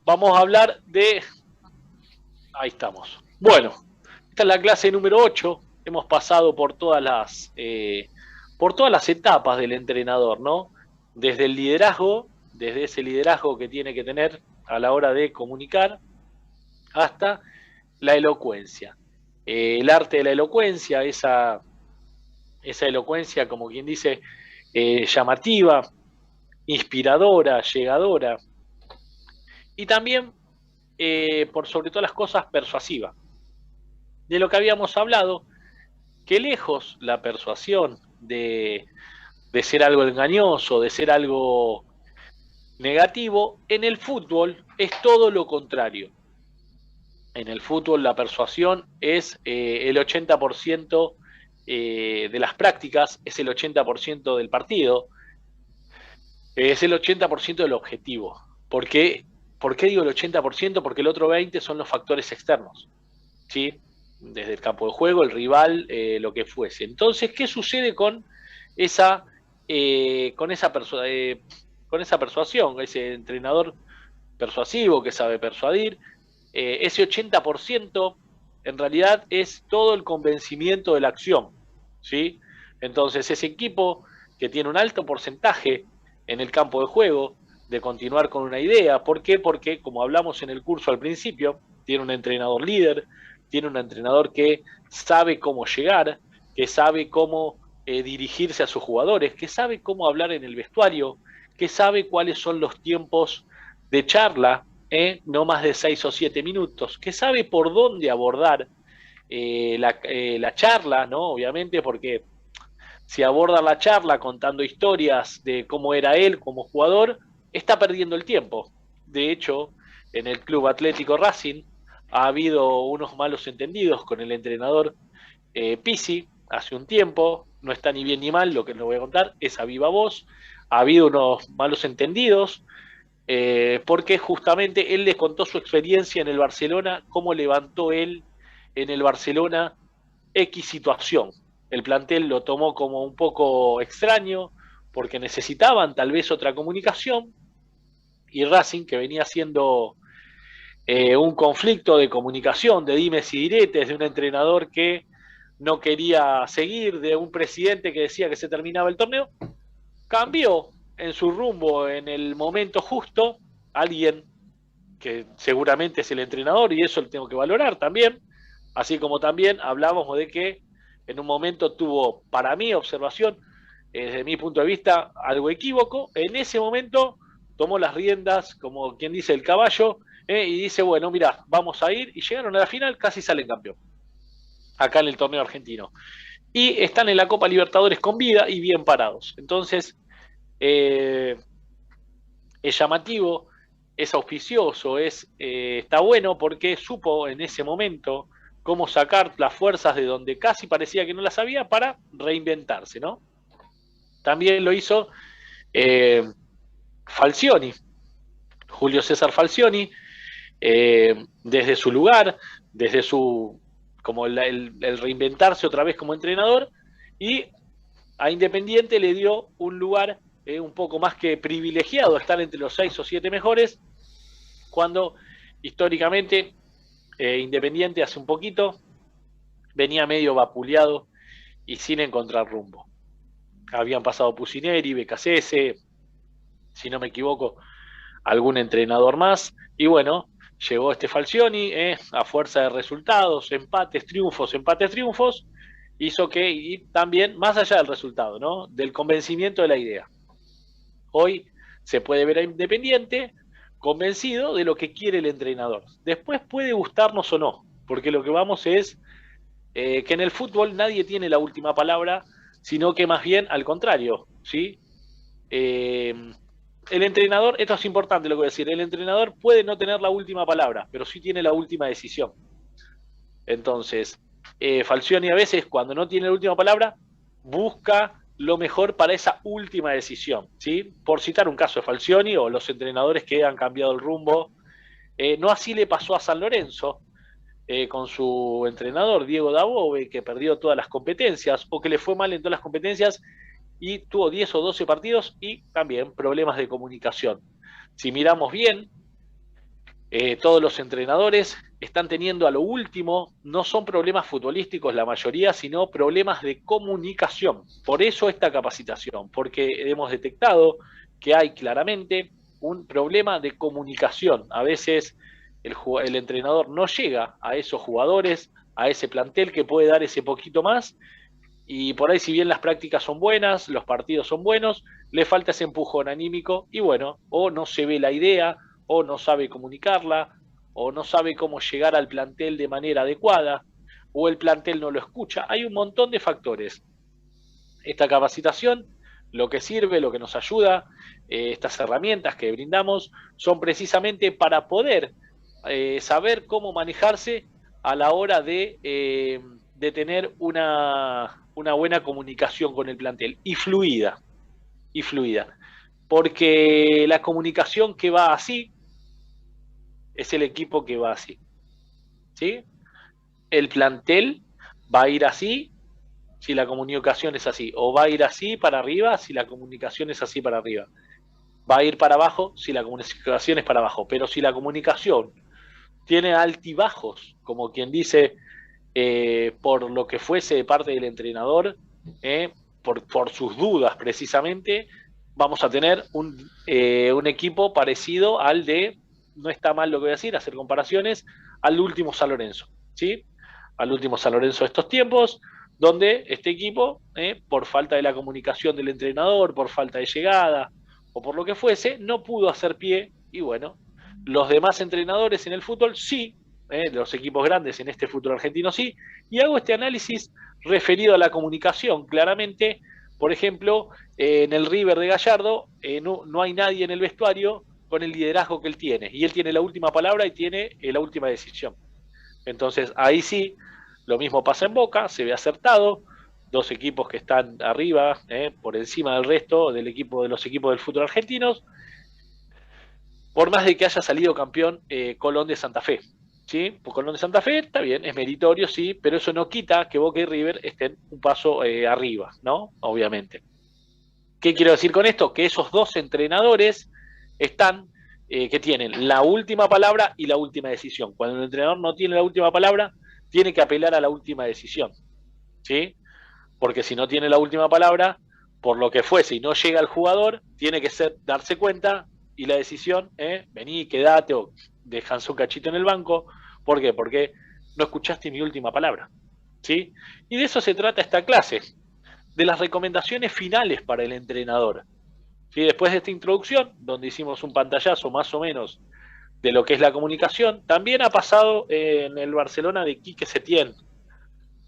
vamos a hablar de... Ahí estamos. Bueno, esta es la clase número 8. Hemos pasado por todas las etapas del entrenador, ¿no? Desde el liderazgo, desde ese liderazgo que tiene que tener a la hora de comunicar, hasta la elocuencia. El arte de la elocuencia, esa elocuencia, como quien dice, llamativa, inspiradora, llegadora, y también, por sobre todas las cosas, persuasiva. De lo que habíamos hablado, que lejos la persuasión de ser algo engañoso, de ser algo negativo, en el fútbol es todo lo contrario. En el fútbol la persuasión es el 80% de las prácticas, es el 80% del partido, es el 80% del objetivo. ¿Por qué digo el 80%? Porque el otro 20% son los factores externos, ¿sí? Desde el campo de juego, el rival, lo que fuese. Entonces, ¿qué sucede con esa persuasión? Ese entrenador persuasivo que sabe persuadir, ese 80% en realidad es todo el convencimiento de la acción, ¿sí? Entonces, ese equipo que tiene un alto porcentaje en el campo de juego de continuar con una idea. ¿Por qué? Porque, como hablamos en el curso al principio, tiene un entrenador líder, tiene un entrenador que sabe cómo llegar, que sabe cómo dirigirse a sus jugadores, que sabe cómo hablar en el vestuario, que sabe cuáles son los tiempos de charla, no más de 6 o 7 minutos, que sabe por dónde abordar la charla, ¿no? Obviamente, porque si aborda la charla contando historias de cómo era él como jugador, está perdiendo el tiempo. De hecho, en el Club Atlético Racing ha habido unos malos entendidos con el entrenador Pizzi hace un tiempo. No está ni bien ni mal lo que les voy a contar, es a viva voz. Ha habido unos malos entendidos porque justamente él les contó su experiencia en el Barcelona, cómo levantó él en el Barcelona X situación. El plantel lo tomó como un poco extraño porque necesitaban tal vez otra comunicación, y Racing, que venía siendo un conflicto de comunicación, de dimes y diretes, de un entrenador que no quería seguir, de un presidente que decía que se terminaba el torneo, cambió en su rumbo en el momento justo. Alguien que seguramente es el entrenador, y eso lo tengo que valorar también, así como también hablábamos de que en un momento tuvo, para mi observación, desde mi punto de vista, algo equívoco. En ese momento tomó las riendas, como quien dice, el caballo, y dice, bueno, mira, vamos a ir, y llegaron a la final, casi salen campeón, acá en el torneo argentino. Y están en la Copa Libertadores con vida y bien parados. Entonces, es llamativo, es auspicioso, está bueno porque supo en ese momento cómo sacar las fuerzas de donde casi parecía que no las había para reinventarse, ¿no? También lo hizo Falcioni, Julio César Falcioni, desde su lugar, desde su, como el reinventarse otra vez como entrenador, y a Independiente le dio un lugar un poco más que privilegiado, estar entre los 6 o 7 mejores, cuando históricamente Independiente hace un poquito venía medio vapuleado y sin encontrar rumbo. Habían pasado Pusineri, Becasese, si no me equivoco, algún entrenador más, y bueno, llegó este Falcioni a fuerza de resultados, empates, triunfos, hizo que, y también más allá del resultado, ¿no? Del convencimiento de la idea. Hoy se puede ver a Independiente convencido de lo que quiere el entrenador. Después puede gustarnos o no, porque lo que vamos es que en el fútbol nadie tiene la última palabra, sino que más bien al contrario, ¿sí? El entrenador, esto es importante lo que voy a decir, el entrenador puede no tener la última palabra, pero sí tiene la última decisión. Entonces, Falcioni a veces, cuando no tiene la última palabra, busca lo mejor para esa última decisión, ¿sí? Por citar un caso de Falcioni o los entrenadores que han cambiado el rumbo. No así le pasó a San Lorenzo, con su entrenador Diego Dabove, que perdió todas las competencias o que le fue mal en todas las competencias y tuvo 10 o 12 partidos y también problemas de comunicación. Si miramos bien, Todos los entrenadores están teniendo a lo último, no son problemas futbolísticos la mayoría, sino problemas de comunicación. Por eso esta capacitación, porque hemos detectado que hay claramente un problema de comunicación. A veces el entrenador no llega a esos jugadores, a ese plantel que puede dar ese poquito más, y por ahí si bien las prácticas son buenas, los partidos son buenos, le falta ese empujón anímico y bueno, o no se ve la idea, o no sabe comunicarla, o no sabe cómo llegar al plantel de manera adecuada, o el plantel no lo escucha. Hay un montón de factores. Esta capacitación, lo que sirve, lo que nos ayuda, estas herramientas que brindamos, son precisamente para poder saber cómo manejarse a la hora de tener una buena comunicación con el plantel y fluida. Porque la comunicación que va así es el equipo que va así. ¿Sí? El plantel va a ir así si la comunicación es así, o va a ir así para arriba si la comunicación es así para arriba. Va a ir para abajo si la comunicación es para abajo, pero si la comunicación tiene altibajos, como quien dice, por lo que fuese de parte del entrenador, por sus dudas precisamente, vamos a tener un equipo parecido al de, no está mal lo que voy a decir, hacer comparaciones, al último San Lorenzo, ¿sí? Al último San Lorenzo de estos tiempos, donde este equipo, por falta de la comunicación del entrenador, por falta de llegada o por lo que fuese, no pudo hacer pie y bueno, los demás entrenadores en el fútbol sí, los equipos grandes en este fútbol argentino sí, y hago este análisis referido a la comunicación. Claramente, por ejemplo, en el River de Gallardo no hay nadie en el vestuario con el liderazgo que él tiene, y él tiene la última palabra y tiene la última decisión. Entonces, ahí sí, lo mismo pasa en Boca, se ve acertado, dos equipos que están arriba, por encima del resto del equipo de los equipos del fútbol argentinos, por más de que haya salido campeón Colón de Santa Fe. ¿Sí? Pues Colón de Santa Fe está bien, es meritorio, sí, pero eso no quita que Boca y River estén un paso arriba, ¿no? Obviamente. ¿Qué quiero decir con esto? Que esos dos entrenadores están, que tienen la última palabra y la última decisión. Cuando el entrenador no tiene la última palabra, tiene que apelar a la última decisión, ¿sí? Porque si no tiene la última palabra, por lo que fuese y no llega el jugador, tiene que darse cuenta y la decisión, vení, quedate o dejanse un cachito en el banco. ¿Por qué? Porque no escuchaste mi última palabra, ¿sí? Y de eso se trata esta clase, de las recomendaciones finales para el entrenador. ¿Sí? Después de esta introducción, donde hicimos un pantallazo más o menos de lo que es la comunicación, también ha pasado en el Barcelona de Quique Setién,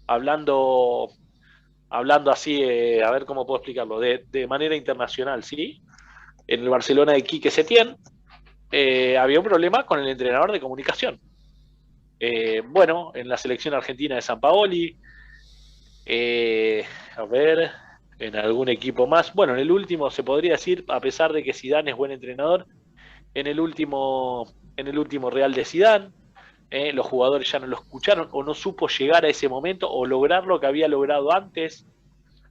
hablando así, a ver cómo puedo explicarlo, de manera internacional, ¿sí? En el Barcelona de Quique Setién había un problema con el entrenador de comunicación. Bueno, en la selección argentina de Sampaoli, a ver, en algún equipo más. Bueno, en el último se podría decir, a pesar de que Zidane es buen entrenador, en el último Real de Zidane, los jugadores ya no lo escucharon o no supo llegar a ese momento o lograr lo que había logrado antes,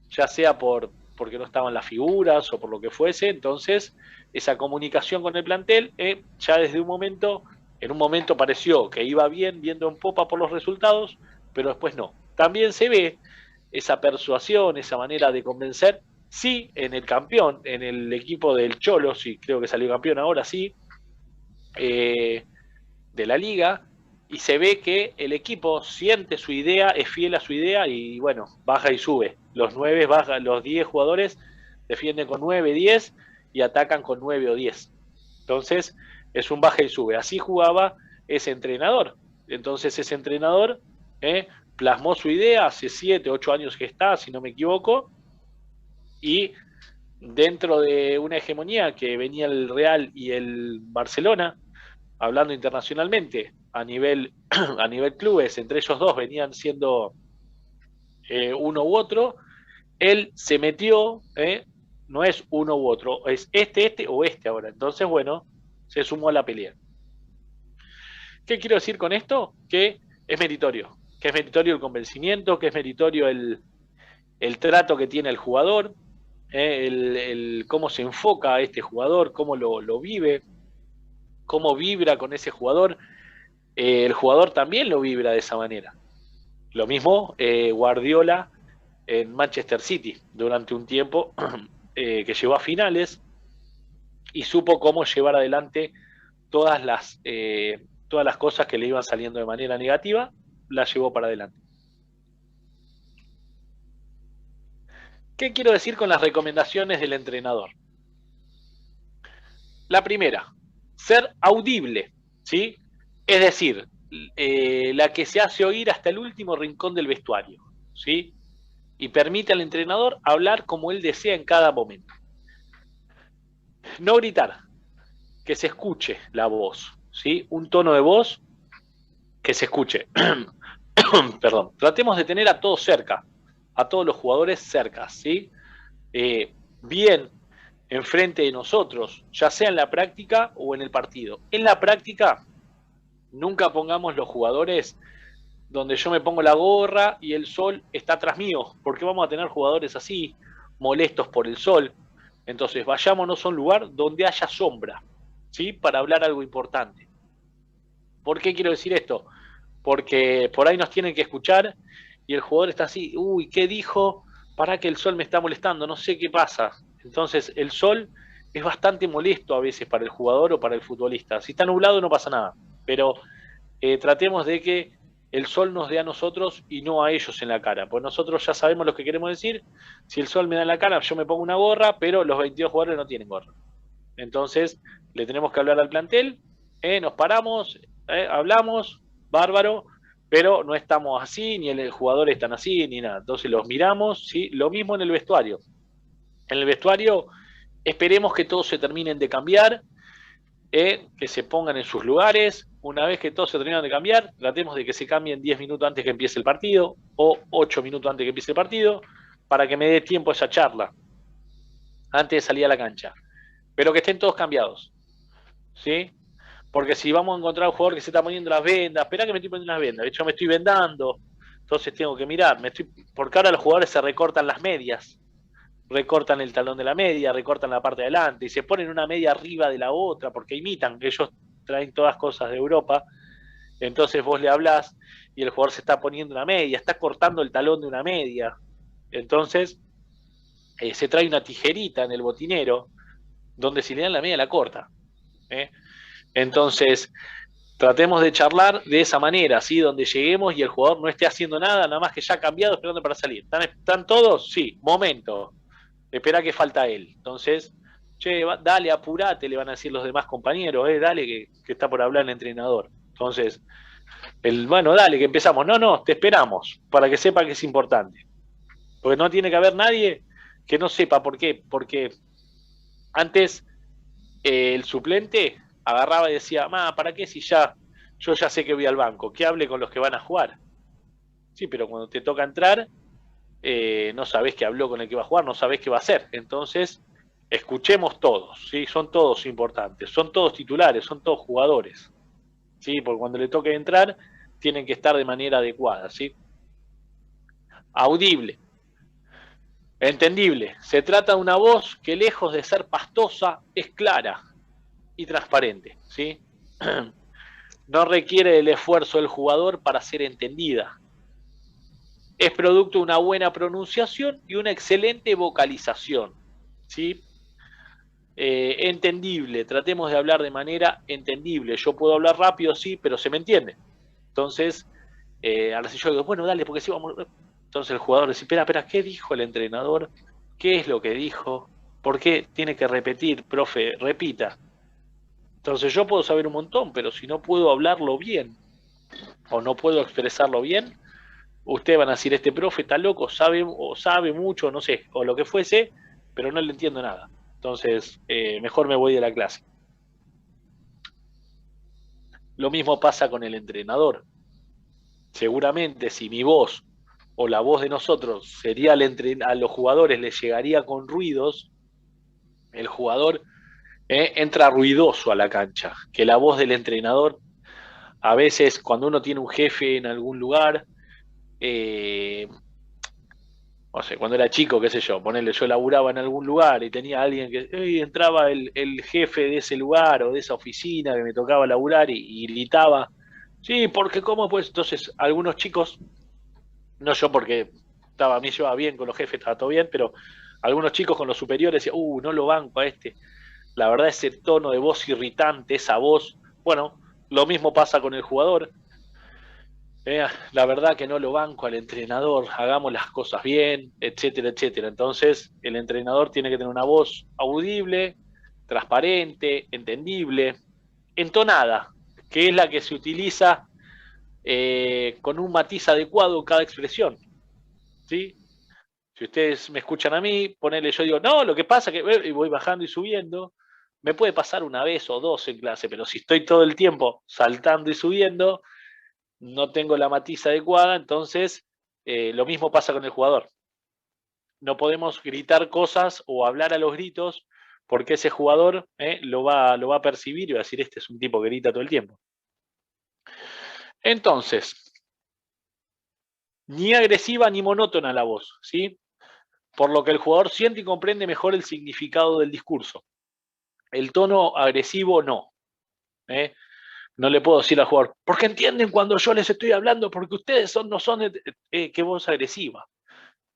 ya sea porque no estaban las figuras o por lo que fuese. Entonces, esa comunicación con el plantel, ya desde en un momento pareció que iba bien, viendo en popa por los resultados, pero después no. También se ve esa persuasión, esa manera de convencer, sí, en el campeón, en el equipo del Cholo, sí, creo que salió campeón ahora, sí, de la liga, y se ve que el equipo siente su idea, es fiel a su idea y bueno, baja y sube. Los 9 bajan, los 10 jugadores defienden con 9, 10 y atacan con 9 o 10. Entonces, es un baja y sube. Así jugaba ese entrenador. Entonces, ese entrenador plasmó su idea hace 7, 8 años que está, si no me equivoco, y dentro de una hegemonía que venía el Real y el Barcelona, hablando internacionalmente, a nivel clubes, entre ellos dos venían siendo uno u otro, él se metió, no es uno u otro, es este o este ahora. Entonces, bueno, se sumó a la pelea. ¿Qué quiero decir con esto? Que es meritorio el convencimiento, que es meritorio el trato que tiene el jugador, cómo se enfoca a este jugador, cómo lo vive, cómo vibra con ese jugador, el jugador también lo vibra de esa manera. Lo mismo Guardiola en Manchester City durante un tiempo que llegó a finales y supo cómo llevar adelante todas las cosas que le iban saliendo de manera negativa, las llevó para adelante. ¿Qué quiero decir con las recomendaciones del entrenador? La primera, ser audible, ¿sí? Es decir, la que se hace oír hasta el último rincón del vestuario, ¿sí? Y permite al entrenador hablar como él desea en cada momento. No gritar, que se escuche la voz, ¿sí? Un tono de voz que se escuche. Perdón. Tratemos de tener a todos cerca, a todos los jugadores cerca, ¿sí? Bien enfrente de nosotros, ya sea en la práctica o en el partido. En la práctica, nunca pongamos los jugadores donde yo me pongo la gorra y el sol está atrás mío, porque vamos a tener jugadores así, molestos por el sol. Entonces, vayámonos a un lugar donde haya sombra, ¿sí? Para hablar algo importante. ¿Por qué quiero decir esto? Porque por ahí nos tienen que escuchar y el jugador está así, uy, ¿qué dijo? Para que el sol me está molestando, no sé qué pasa. Entonces, el sol es bastante molesto a veces para el jugador o para el futbolista. Si está nublado no pasa nada, pero tratemos de que el sol nos dé a nosotros y no a ellos en la cara, pues nosotros ya sabemos lo que queremos decir. Si el sol me da en la cara, yo me pongo una gorra, pero los 22 jugadores no tienen gorra. Entonces, le tenemos que hablar al plantel, nos paramos, hablamos, bárbaro, pero no estamos así, ni el jugador están así, ni nada. Entonces los miramos, ¿sí? Lo mismo en el vestuario. En el vestuario esperemos que todos se terminen de cambiar, que se pongan en sus lugares. Una vez que todos se terminan de cambiar, tratemos de que se cambien 10 minutos antes que empiece el partido o 8 minutos antes que empiece el partido, para que me dé tiempo a esa charla, antes de salir a la cancha. Pero que estén todos cambiados, ¿sí? Porque si vamos a encontrar un jugador que se está poniendo las vendas, espera que me estoy poniendo las vendas, de hecho me estoy vendando, entonces tengo que mirar, porque ahora los jugadores se recortan las medias, recortan el talón de la media, recortan la parte de adelante y se ponen una media arriba de la otra porque imitan, que ellos traen todas cosas de Europa. Entonces vos le hablás y el jugador se está poniendo una media, está cortando el talón de una media. Entonces se trae una tijerita en el botinero donde si le dan la media la corta. Entonces tratemos de charlar de esa manera, ¿sí? Donde lleguemos y el jugador no esté haciendo nada más que ya cambiado esperando para salir. ¿Están todos? Sí, momento. Espera que falta él. Entonces, che, dale, apurate, le van a decir los demás compañeros, dale que está por hablar el entrenador. Entonces, bueno, dale, que empezamos. No, te esperamos, para que sepa que es importante. Porque no tiene que haber nadie que no sepa por qué. Porque antes el suplente agarraba y decía, ¿para qué si yo ya sé que voy al banco? Que hable con los que van a jugar. Sí, pero cuando te toca entrar, no sabés que habló con el que va a jugar, no sabés qué va a hacer. Entonces, escuchemos todos, ¿sí? Son todos importantes, son todos titulares, son todos jugadores, ¿sí? Porque cuando le toque entrar, tienen que estar de manera adecuada, ¿sí? Audible, entendible. Se trata de una voz que lejos de ser pastosa, es clara y transparente, ¿sí? No requiere el esfuerzo del jugador para ser entendida. Es producto de una buena pronunciación y una excelente vocalización, ¿sí? Entendible, tratemos de hablar de manera entendible. Yo puedo hablar rápido, sí, pero se me entiende. Entonces, ahora si yo digo, bueno, dale, porque sí vamos. Entonces el jugador dice, espera, ¿qué dijo el entrenador? ¿Qué es lo que dijo? ¿Por qué tiene que repetir, profe? Repita. Entonces yo puedo saber un montón, pero si no puedo hablarlo bien o no puedo expresarlo bien, ustedes van a decir, este profe está loco, sabe mucho, no sé, o lo que fuese, pero no le entiendo nada. Entonces, mejor me voy de la clase. Lo mismo pasa con el entrenador. Seguramente si mi voz o la voz de nosotros sería a los jugadores les llegaría con ruidos, el jugador entra ruidoso a la cancha, que la voz del entrenador, a veces cuando uno tiene un jefe en algún lugar, no sé, cuando era chico, qué sé yo, ponerle, yo laburaba en algún lugar y tenía alguien que entraba el jefe de ese lugar o de esa oficina que me tocaba laburar y gritaba, sí, porque cómo pues, entonces algunos chicos, no yo porque estaba, a mí llevaba bien con los jefes, estaba todo bien, pero algunos chicos con los superiores decían, no lo banco a este, la verdad ese tono de voz irritante, esa voz, bueno, lo mismo pasa con el jugador. La verdad que no lo banco al entrenador, hagamos las cosas bien, etcétera, etcétera. Entonces, el entrenador tiene que tener una voz audible, transparente, entendible, entonada, que es la que se utiliza con un matiz adecuado en cada expresión. ¿Sí? Si ustedes me escuchan a mí, ponele, yo digo, no, lo que pasa que y voy bajando y subiendo, me puede pasar una vez o dos en clase, pero si estoy todo el tiempo saltando y subiendo, no tengo la matiz adecuada, entonces lo mismo pasa con el jugador. No podemos gritar cosas o hablar a los gritos porque ese jugador lo va a percibir y va a decir, este es un tipo que grita todo el tiempo. Entonces, ni agresiva ni monótona la voz, ¿sí? Por lo que el jugador siente y comprende mejor el significado del discurso. El tono agresivo no. ¿eh? No le puedo decir al jugador, porque entienden cuando yo les estoy hablando, porque ustedes no son, qué voz agresiva.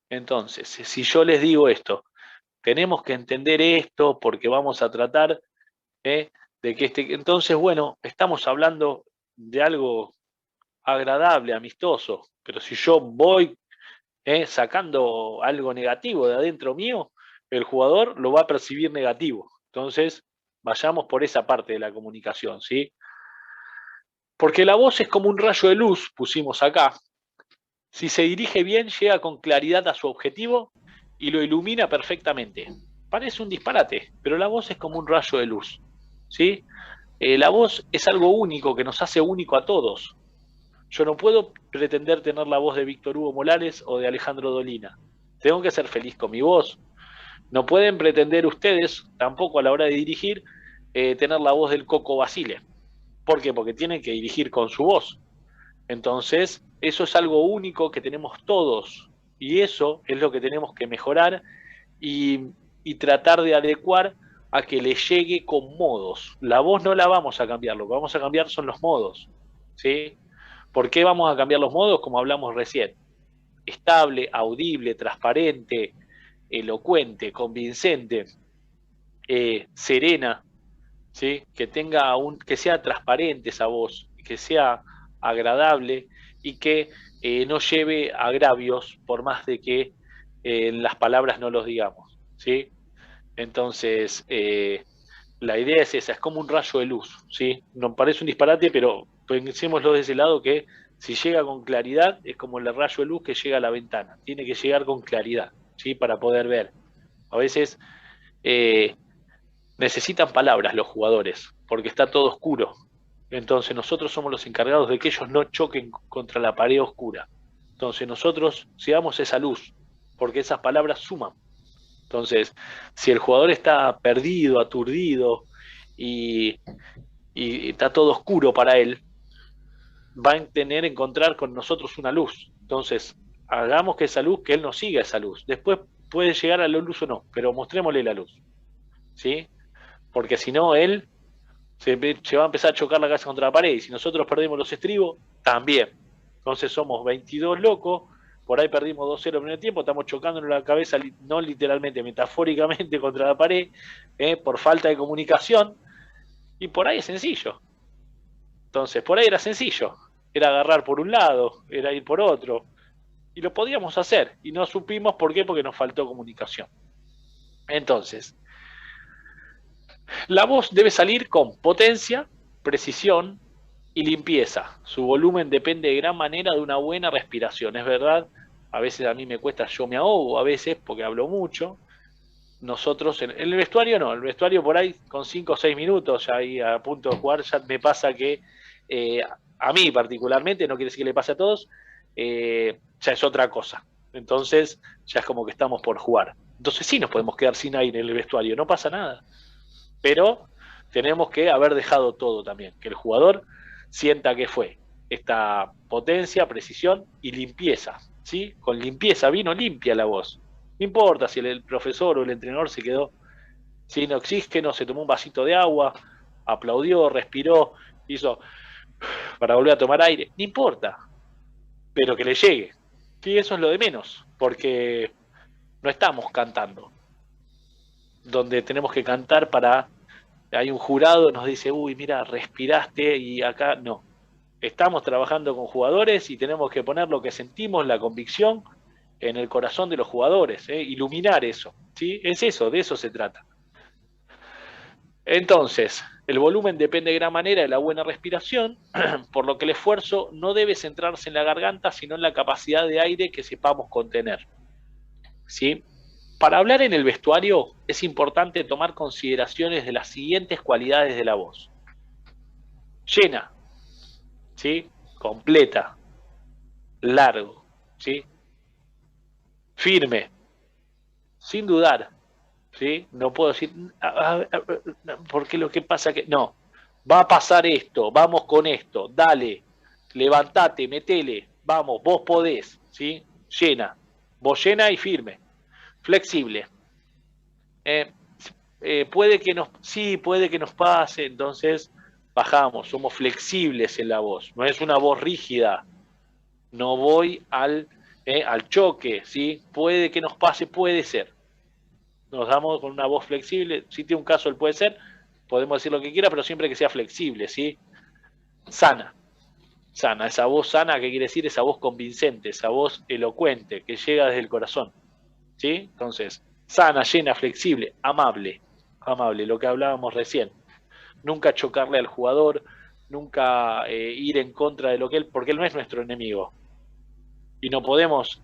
Entonces, si yo les digo esto, tenemos que entender esto porque vamos a tratar de que entonces, bueno, estamos hablando de algo agradable, amistoso, pero si yo voy sacando algo negativo de adentro mío, el jugador lo va a percibir negativo. Entonces, vayamos por esa parte de la comunicación, ¿sí? Porque la voz es como un rayo de luz, pusimos acá. Si se dirige bien, llega con claridad a su objetivo y lo ilumina perfectamente. Parece un disparate, pero la voz es como un rayo de luz, ¿sí? La voz es algo único que nos hace único a todos. Yo no puedo pretender tener la voz de Víctor Hugo Morales o de Alejandro Dolina. Tengo que ser feliz con mi voz. No pueden pretender ustedes, tampoco a la hora de dirigir, tener la voz del Coco Basile. ¿Por qué? Porque tienen que dirigir con su voz. Entonces, eso es algo único que tenemos todos. Y eso es lo que tenemos que mejorar y tratar de adecuar a que le llegue con modos. La voz no la vamos a cambiar, lo que vamos a cambiar son los modos. ¿Sí? ¿Por qué vamos a cambiar los modos? Como hablamos recién. Estable, audible, transparente, elocuente, convincente, serena, ¿sí? Que sea transparente esa voz, que sea agradable y que no lleve agravios por más de que las palabras no los digamos. ¿Sí? Entonces, la idea es esa, es como un rayo de luz. ¿Sí? Nos parece un disparate, pero pensémoslo de ese lado que si llega con claridad es como el rayo de luz que llega a la ventana. Tiene que llegar con claridad, ¿sí? Para poder ver. A veces eh, necesitan palabras los jugadores, porque está todo oscuro. Entonces nosotros somos los encargados de que ellos no choquen contra la pared oscura. Entonces nosotros sigamos esa luz, porque esas palabras suman. Entonces, si el jugador está perdido, aturdido y, y está todo oscuro para él, va a tener encontrar con nosotros una luz. Entonces, hagamos que esa luz, que él nos siga esa luz. Después puede llegar a la luz o no, pero mostrémosle la luz. ¿Sí? Porque si no, él se va a empezar a chocar la cabeza contra la pared. Y si nosotros perdemos los estribos, también. Entonces somos 22 locos, por ahí perdimos 2-0 en el primer tiempo, estamos chocándonos la cabeza, no literalmente, metafóricamente contra la pared, por falta de comunicación. Y por ahí es sencillo. Entonces, por ahí era sencillo. Era agarrar por un lado, era ir por otro. Y lo podíamos hacer. Y no supimos por qué, porque nos faltó comunicación. Entonces, la voz debe salir con potencia, precisión y limpieza. Su volumen depende de gran manera de una buena respiración. Es verdad, a veces a mí me cuesta, yo me ahogo a veces porque hablo mucho. Nosotros, en el vestuario no, el vestuario por ahí con 5 o 6 minutos, ya ahí a punto de jugar, ya me pasa que eh, a mí particularmente, no quiere decir que le pase a todos, ya es otra cosa. Entonces, ya es como que estamos por jugar. Entonces sí nos podemos quedar sin aire en el vestuario, no pasa nada, pero tenemos que haber dejado todo también, que el jugador sienta que fue esta potencia, precisión y limpieza. ¿sí? Con limpieza, vino limpia la voz. No importa si el profesor o el entrenador se quedó sin oxígeno, se tomó un vasito de agua, aplaudió, respiró, hizo para volver a tomar aire, no importa, pero que le llegue. Sí, eso es lo de menos, porque no estamos cantando, donde tenemos que cantar para, hay un jurado que nos dice, uy, mira, respiraste y acá no. Estamos trabajando con jugadores y tenemos que poner lo que sentimos, la convicción en el corazón de los jugadores, iluminar eso, ¿sí? Es eso, de eso se trata. Entonces, el volumen depende de gran manera de la buena respiración, por lo que el esfuerzo no debe centrarse en la garganta, sino en la capacidad de aire que sepamos contener, ¿sí? Para hablar en el vestuario es importante tomar consideraciones de las siguientes cualidades de la voz. Llena, ¿sí? Completa, largo, ¿sí? Firme, sin dudar, ¿sí? No puedo decir, porque lo que pasa que, no, va a pasar esto, vamos con esto, dale, levantate, metele, vamos, vos podés, ¿sí? Llena, vos llena y firme, flexible. Eh, puede que nos, sí, puede que nos pase, entonces bajamos, somos flexibles en la voz, no es una voz rígida, no voy al choque, ¿sí? Puede que nos pase, puede ser. Nos damos con una voz flexible, si tiene un caso el puede ser, podemos decir lo que quiera, pero siempre que sea flexible, ¿sí? Sana, sana, esa voz sana, ¿qué quiere decir? Esa voz convincente, esa voz elocuente, que llega desde el corazón, ¿sí? Entonces, sana, llena, flexible, amable, amable, lo que hablábamos recién. Nunca chocarle al jugador, nunca ir en contra de lo que él, porque él no es nuestro enemigo. Y no podemos,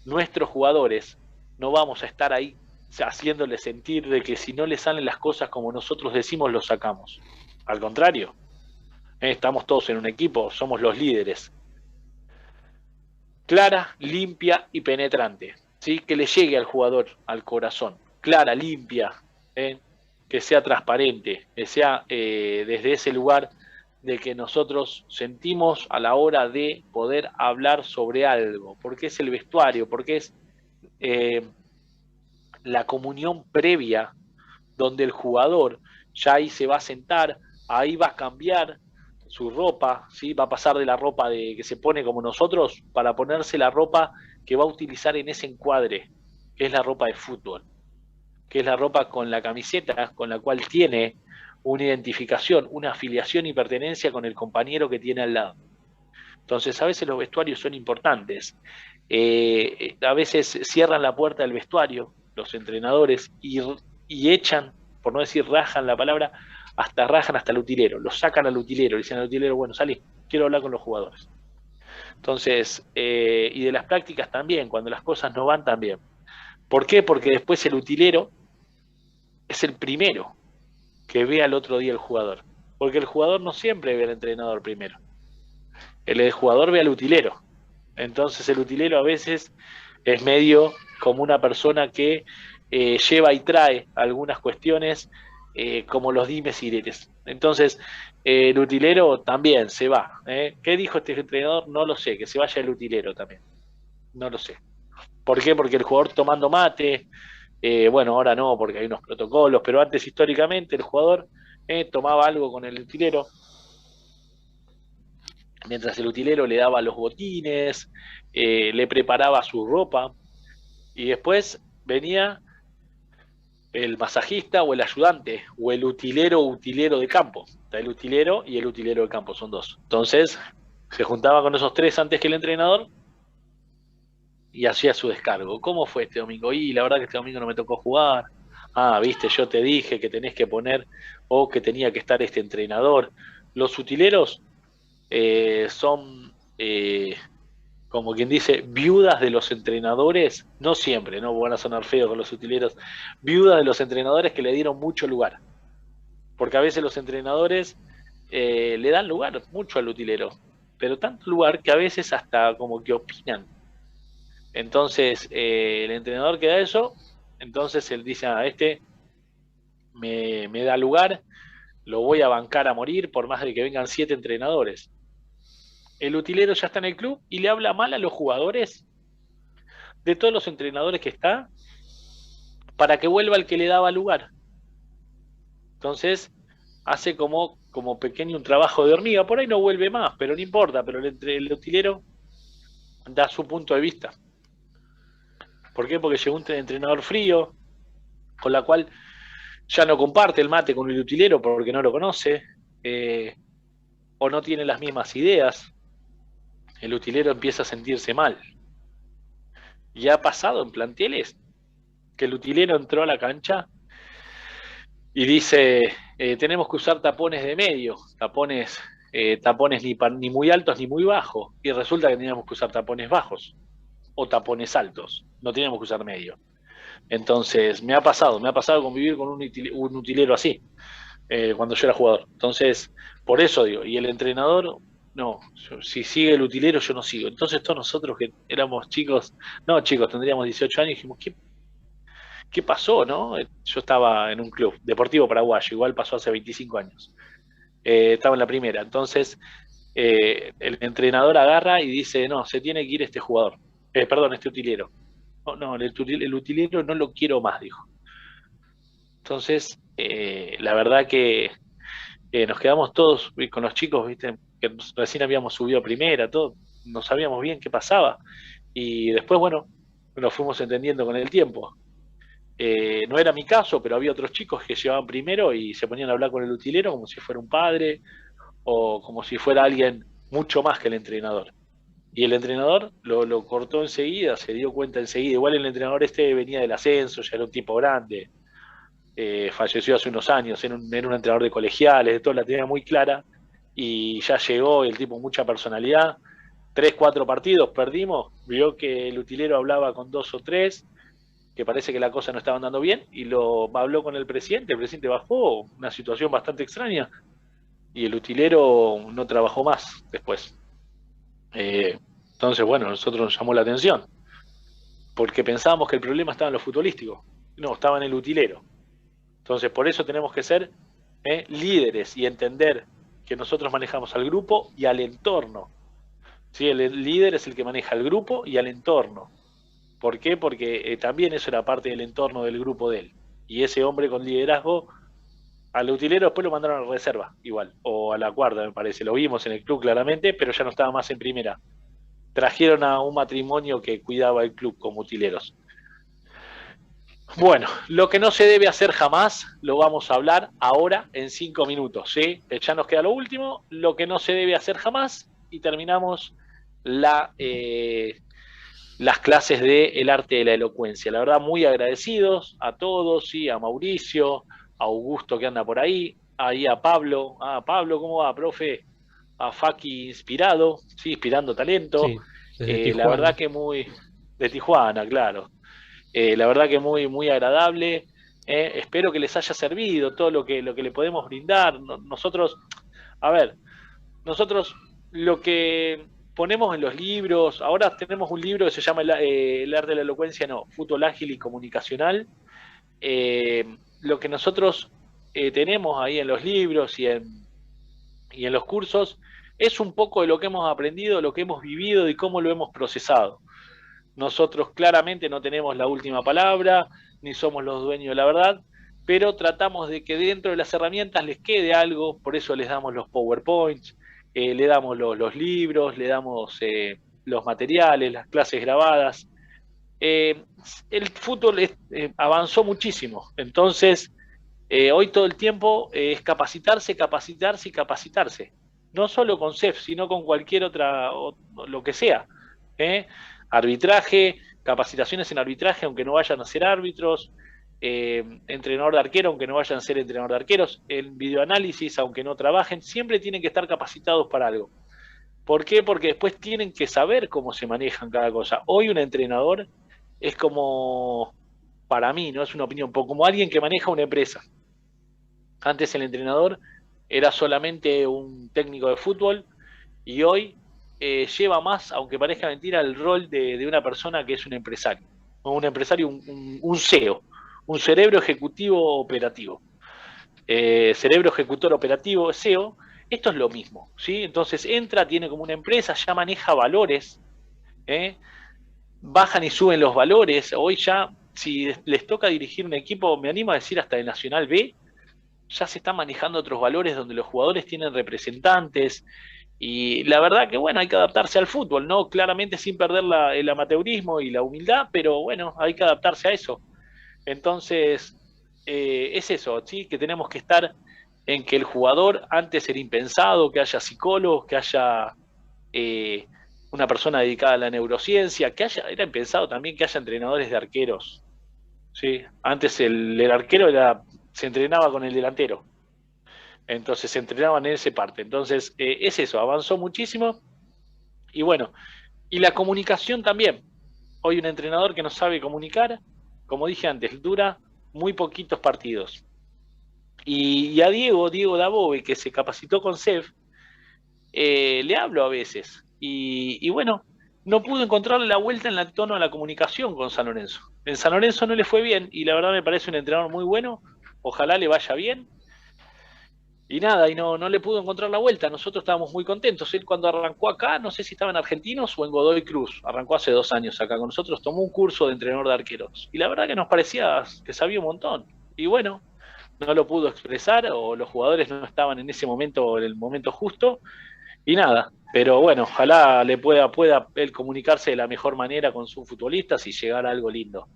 nuestros jugadores, no vamos a estar ahí haciéndole sentir de que si no le salen las cosas como nosotros decimos, lo sacamos. Al contrario, estamos todos en un equipo, somos los líderes. Clara, limpia y penetrante, ¿sí? Que le llegue al jugador, al corazón. Clara, limpia, que sea transparente, que sea desde ese lugar de que nosotros sentimos a la hora de poder hablar sobre algo, porque es el vestuario, porque es eh, la comunión previa donde el jugador ya ahí se va a sentar, ahí va a cambiar su ropa, ¿sí? Va a pasar de la ropa de, que se pone como nosotros para ponerse la ropa que va a utilizar en ese encuadre, que es la ropa de fútbol, que es la ropa con la camiseta con la cual tiene una identificación, una afiliación y pertenencia con el compañero que tiene al lado. Entonces, a veces los vestuarios son importantes. A veces cierran la puerta del vestuario los entrenadores y echan, por no decir rajan la palabra, hasta rajan hasta el utilero, lo sacan al utilero, le dicen al utilero, bueno, salí, quiero hablar con los jugadores. Entonces, y de las prácticas también, cuando las cosas no van tan bien. ¿Por qué? Porque después el utilero es el primero que ve al otro día el jugador. Porque el jugador no siempre ve al entrenador primero. El jugador ve al utilero. Entonces el utilero a veces es medio como una persona que lleva y trae algunas cuestiones como los dimes y diretes. Entonces el utilero también se va. ¿Qué dijo este entrenador? No lo sé, que se vaya el utilero también. No lo sé. ¿Por qué? Porque el jugador tomando mate, bueno, ahora no, porque hay unos protocolos, pero antes históricamente el jugador tomaba algo con el utilero, mientras el utilero le daba los botines, le preparaba su ropa, y después venía el masajista o el ayudante, o el utilero de campo. Está el utilero y el utilero de campo, son dos. Entonces, se juntaba con esos tres antes que el entrenador y hacía su descargo. ¿Cómo fue este domingo? Y la verdad que este domingo no me tocó jugar. Ah, viste, yo te dije que tenés que poner o que tenía que estar este entrenador. Los utileros son, como quien dice, viudas de los entrenadores, no siempre, no van a sonar feos con los utileros, viudas de los entrenadores que le dieron mucho lugar. Porque a veces los entrenadores le dan lugar mucho al utilero, pero tanto lugar que a veces hasta como que opinan. Entonces, el entrenador que da eso, entonces él dice, ah, este me da lugar, lo voy a bancar a morir por más de que vengan 7 entrenadores. el utilero ya está en el club y le habla mal a los jugadores de todos los entrenadores que está para que vuelva el que le daba lugar. Entonces, hace como pequeño un trabajo de hormiga. Por ahí no vuelve más, pero no importa. Pero el utilero da su punto de vista. ¿Por qué? Porque llegó un entrenador frío, con la cual ya no comparte el mate con el utilero porque no lo conoce, o no tiene las mismas ideas. El utilero empieza a sentirse mal. Y ha pasado en planteles que el utilero entró a la cancha y dice, tenemos que usar tapones de medio, tapones ni muy altos ni muy bajos, y resulta que teníamos que usar tapones bajos o tapones altos, no teníamos que usar medio. Entonces, me ha pasado convivir con un utilero así, cuando yo era jugador. Entonces, por eso digo, y el entrenador, no, si sigue el utilero, yo no sigo. Entonces, todos nosotros que éramos chicos, no chicos, tendríamos 18 años, dijimos, ¿qué pasó, no? Yo estaba en un club, Deportivo Paraguayo, igual pasó hace 25 años. Estaba en la primera. Entonces, el entrenador agarra y dice, no, se tiene que ir este jugador. Perdón, este utilero. No, no, el utilero no lo quiero más, dijo. Entonces, la verdad que nos quedamos todos con los chicos, viste, que recién habíamos subido a primera, todo, no sabíamos bien qué pasaba. Y después, bueno, nos fuimos entendiendo con el tiempo. No era mi caso, pero había otros chicos que llevaban primero y se ponían a hablar con el utilero como si fuera un padre o como si fuera alguien mucho más que el entrenador. Y el entrenador lo cortó enseguida, se dio cuenta enseguida. Igual el entrenador este venía del ascenso, ya era un tipo grande, falleció hace unos años, era un entrenador de colegiales, de todo, la tenía muy clara y ya llegó el tipo mucha personalidad. 3, 4 partidos perdimos, vio que el utilero hablaba con 2 o 3, que parece que la cosa no estaba andando bien, y lo habló con el presidente bajó, una situación bastante extraña, y el utilero no trabajó más después. Entonces, bueno, a nosotros nos llamó la atención, porque pensábamos que el problema estaba en lo futbolístico, no, estaba en el utilero. Entonces, por eso tenemos que ser líderes y entender que nosotros manejamos al grupo y al entorno. ¿Sí? El líder es el que maneja al grupo y al entorno. ¿Por qué? Porque también eso era parte del entorno del grupo de él. Y ese hombre con liderazgo, al utilero después lo mandaron a la reserva, igual, o a la cuarta, me parece. Lo vimos en el club claramente, pero ya no estaba más en primera. Trajeron a un matrimonio que cuidaba el club como utileros. Bueno, lo que no se debe hacer jamás, lo vamos a hablar ahora en 5 minutos, ¿sí? Ya nos queda lo último, lo que no se debe hacer jamás, y terminamos las clases de El arte de la elocuencia. La verdad, muy agradecidos a todos, ¿sí? A Mauricio, a Augusto que anda por ahí a Pablo. Ah, Pablo, ¿cómo va, profe? A Faki inspirado, ¿sí? Inspirando talento. Sí, desde La verdad Tijuana. que muy... De Tijuana, claro. La verdad que muy, muy agradable. Espero que les haya servido todo lo que le podemos brindar. Nosotros, a ver, nosotros lo que ponemos en los libros, ahora tenemos un libro que se llama El arte de la elocuencia, no, fútbol ágil y comunicacional. Lo que nosotros tenemos ahí en los libros y en los cursos es un poco de lo que hemos aprendido, lo que hemos vivido y cómo lo hemos procesado. Nosotros claramente no tenemos la última palabra, ni somos los dueños de la verdad, pero tratamos de que dentro de las herramientas les quede algo, por eso les damos los PowerPoints, le damos los libros, le damos los materiales, las clases grabadas. El fútbol avanzó muchísimo, entonces hoy todo el tiempo es capacitarse, capacitarse y capacitarse. No solo con CEF, sino con cualquier otra, lo que sea. ¿eh? Arbitraje, capacitaciones en arbitraje, aunque no vayan a ser árbitros, entrenador de arquero, aunque no vayan a ser entrenador de arqueros, en videoanálisis, aunque no trabajen, siempre tienen que estar capacitados para algo. ¿Por qué? Porque después tienen que saber cómo se manejan cada cosa. Hoy un entrenador es como, para mí, no es una opinión, como alguien que maneja una empresa. Antes el entrenador era solamente un técnico de fútbol y hoy lleva más, aunque parezca mentira, el rol de una persona que es un empresario. Un empresario, un CEO, un cerebro ejecutivo operativo. Cerebro ejecutor operativo, CEO, Esto es lo mismo, ¿sí? Entonces entra, tiene como una empresa, ya maneja valores, ¿eh? Bajan y suben los valores. Hoy ya, si les toca dirigir un equipo, me animo a decir hasta de Nacional B, ya se están manejando otros valores donde los jugadores tienen representantes. Y la verdad que, bueno, hay que adaptarse al fútbol, ¿no? Claramente sin perder el amateurismo y la humildad, pero bueno, hay que adaptarse a eso. Entonces, es eso, ¿sí? Que tenemos que estar en que el jugador, antes era impensado, que haya psicólogos, que haya eh, una persona dedicada a la neurociencia, era impensado también que haya entrenadores de arqueros, ¿sí? Antes el arquero se entrenaba con el delantero, entonces se entrenaban en esa parte. Entonces, es eso, avanzó muchísimo y bueno, y la comunicación también. Hoy un entrenador que no sabe comunicar, como dije antes, dura muy poquitos partidos. Y a Diego Dabove, que se capacitó con CEF, le hablo a veces. Y bueno, no pudo encontrarle la vuelta en el tono a la comunicación con San Lorenzo. En San Lorenzo no le fue bien y la verdad me parece un entrenador muy bueno. Ojalá le vaya bien. Y nada, y no le pudo encontrar la vuelta. Nosotros estábamos muy contentos. Él cuando arrancó acá, no sé si estaba en Argentinos o en Godoy Cruz. Arrancó hace 2 años acá con nosotros, tomó un curso de entrenador de arqueros. Y la verdad que nos parecía que sabía un montón. Y bueno, no lo pudo expresar o los jugadores no estaban en ese momento, en el momento justo. Y nada, pero bueno, ojalá pueda él comunicarse de la mejor manera con sus futbolistas y llegar a algo lindo.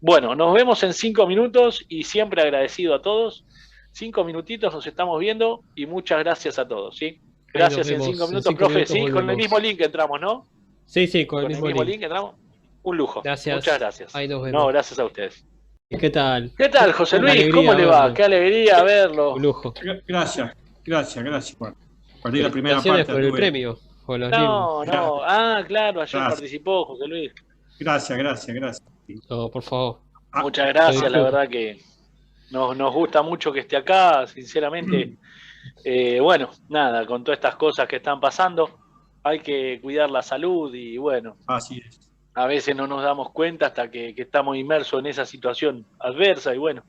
Bueno, nos vemos en 5 minutos y siempre agradecido a todos. 5 minutitos nos estamos viendo y muchas gracias a todos, ¿sí? Ahí nos Gracias en vemos. 5 minutos, En 5 profe, minutos ¿sí? Con el volvemos. mismo link entramos, ¿no? Sí, con el Con el mismo mismo link. link entramos. Un lujo. Gracias. Muchas gracias. Ahí nos No, vemos. gracias a ustedes. ¿Qué tal? ¿Qué tal, José Una Luis? ¿Cómo alegría le va? verlo. Qué alegría verlo. Un lujo. Gracias. Bueno, perdí la primera Felicitaciones parte. por el premio. Por los No, libros. no. Ah, claro, ayer Gracias. participó José Luis. Gracias. No, por favor. Muchas gracias, Lo la disfruto. verdad que nos gusta mucho que esté acá, sinceramente. Bueno, nada, con todas estas cosas que están pasando, hay que cuidar la salud y bueno, Así es. a veces no nos damos cuenta hasta que estamos inmersos en esa situación adversa y bueno,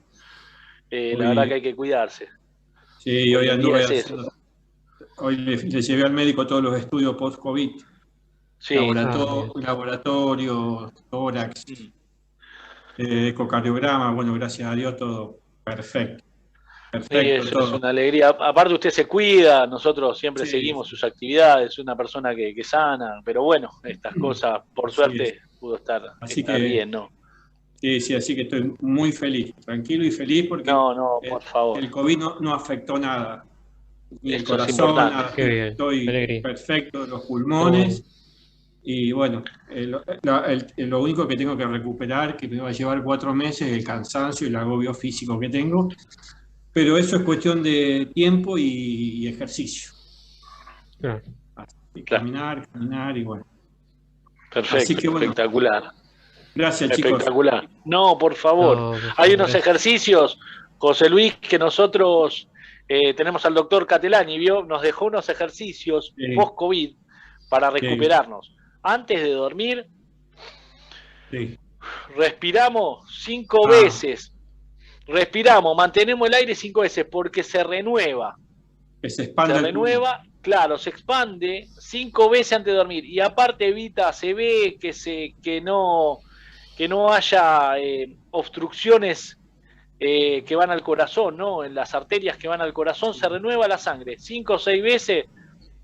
la verdad que hay que cuidarse. Sí, hoy en día anduve es eso. haciendo. Hoy le llevé al médico todos los estudios post-COVID. Sí, Laboratorio, tórax, ecocardiograma, bueno, gracias a Dios todo perfecto. es Todo. una alegría. Aparte usted se cuida, nosotros siempre Sí. seguimos sus actividades, es una persona que sana, pero bueno, estas cosas, por Así suerte, es. pudo estar Así que, bien, ¿no? Sí, así que estoy muy feliz, tranquilo y feliz porque No, por favor. el COVID no afectó nada, ni el Esto es corazón, importante. nada. Qué bien. Estoy Alegría. perfecto, los pulmones. Y bueno, lo único que tengo que recuperar, que me va a llevar 4 meses, es el cansancio y el agobio físico que tengo. Pero eso es cuestión de tiempo y ejercicio. Claro. Caminar y bueno. Perfecto, Así que bueno, espectacular. gracias, chicos. Espectacular. No, por favor. No, por favor, Hay unos gracias. ejercicios, José Luis, que nosotros tenemos al doctor Catelani, ¿vio? Nos dejó unos ejercicios Sí. post-COVID para Sí. recuperarnos. Antes de dormir, Sí. respiramos 5 veces. Respiramos, mantenemos el aire 5 veces porque se renueva. Que se expanda Se renueva, claro, se expande 5 veces antes de dormir. Y aparte evita, se ve que no haya obstrucciones que van al corazón, ¿no? En las arterias que van al corazón se renueva la sangre. 5 o 6 veces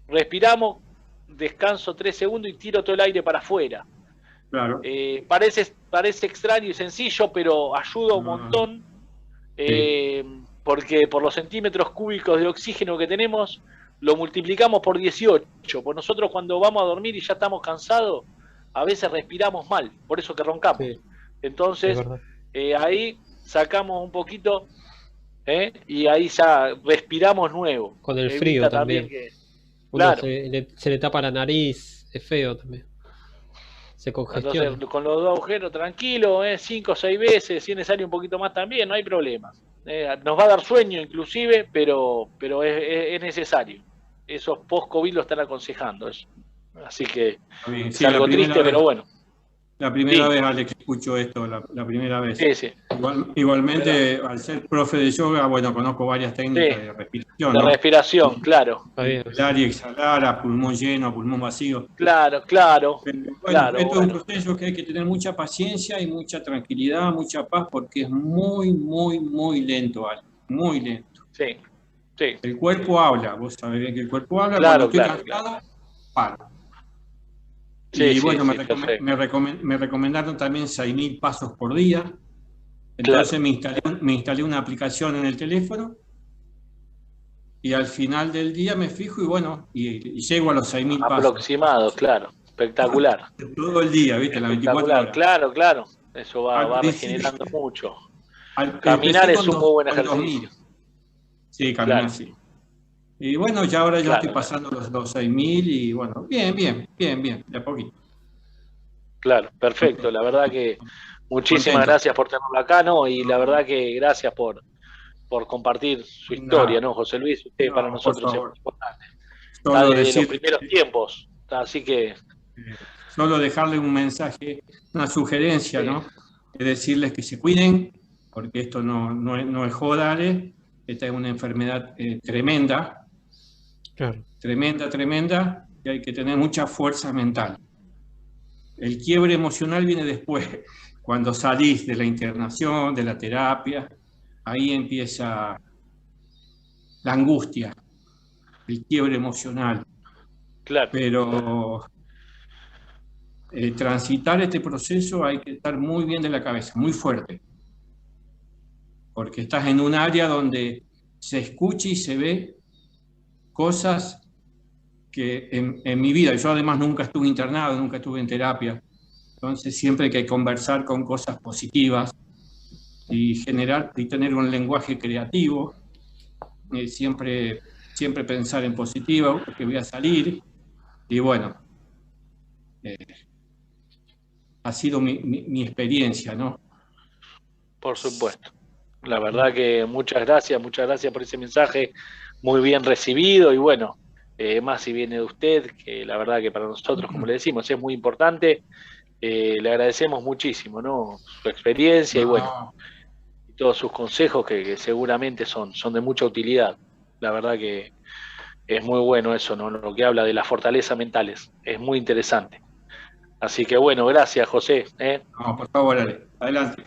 respiramos, descanso 3 segundos y tiro todo el aire para afuera. Claro. Parece extraño y sencillo, pero ayuda un montón. Porque por los centímetros cúbicos de oxígeno que tenemos, lo multiplicamos por 18. Pues nosotros cuando vamos a dormir y ya estamos cansados, a veces respiramos mal, por eso que roncamos. Sí. Entonces, ahí sacamos un poquito y ahí ya respiramos nuevo. Con el frío también. Claro. Se le tapa la nariz, es feo también. Se congestiona. Entonces, con los 2 agujeros, tranquilo, 5 o 6 veces, si es necesario un poquito más también, no hay problema. Nos va a dar sueño inclusive, pero es necesario. Esos post-COVID lo están aconsejando. Así que sí, es algo triste, pero bueno. La primera Sí, vez, Alex, escucho esto, la primera vez. sí, sí. Igualmente, al ser profe de yoga, bueno, conozco varias técnicas Sí, de respiración, de ¿no? respiración, claro. Está bien. Inhalar y exhalar a pulmón lleno, a pulmón vacío. Claro, claro, Pero bueno, claro, esto es un bueno. proceso que hay que tener mucha paciencia y mucha tranquilidad, mucha paz, porque es muy, muy, muy lento, Alex, muy lento. Sí, sí, El cuerpo habla, vos sabés bien que el cuerpo habla, cuando claro, estoy claro, claro. cansado, paro. Sí, Y sí, bueno, sí, perfecto. me recomendaron también 6.000 pasos por día. Claro, Entonces me instalé una aplicación en el teléfono y al final del día me fijo y bueno, y llego a los 6.000 pasos. aproximado, claro. Espectacular, Todo el día, ¿viste? Las 24 espectacular, horas. claro, claro. Eso Al va principio, regenerando mucho. Caminar empecé es un muy buen con ejercicio. 2.000. Sí, caminar Claro, sí. Y bueno, ya ahora ya estoy claro, claro. pasando los 6.000 y bueno, bien, bien, bien, bien, de a poquito. Claro, perfecto. La verdad que muchísimas Contento. gracias por tenerlo acá, ¿no? Y la verdad que gracias por compartir su historia, Nada, ¿no, José Luis? Usted para no, por nosotros es muy favor. importante. Está Solo desde los decir, primeros tiempos. Así que, solo dejarle un mensaje, una sugerencia, sí, ¿no? Es decirles que se cuiden, porque esto no es joda, ¿eh? Esta es una enfermedad tremenda, Claro. tremenda, tremenda, y hay que tener mucha fuerza mental. El quiebre emocional viene después, cuando salís de la internación, de la terapia, ahí empieza la angustia, el quiebre emocional. claro, Pero transitar este proceso hay que estar muy bien de la cabeza, muy fuerte, porque estás en un área donde se escucha y se ve cosas que en mi vida, yo además nunca estuve internado, nunca estuve en terapia, entonces siempre hay que conversar con cosas positivas y generar y tener un lenguaje creativo, siempre, siempre pensar en positivo, que voy a salir, y bueno, eh, ha sido mi experiencia, ¿no? por supuesto. La verdad que muchas gracias por ese mensaje, muy bien recibido y bueno, más si viene de usted, que la verdad que para nosotros, como le decimos, es muy importante. Le agradecemos muchísimo, ¿no? Su experiencia y bueno, No, y todos sus consejos que seguramente son de mucha utilidad. La verdad que es muy bueno eso, ¿no? Lo que habla de las fortalezas mentales, es muy interesante. Así que bueno, gracias, José. ¿Eh? no, por favor, Ale, adelante.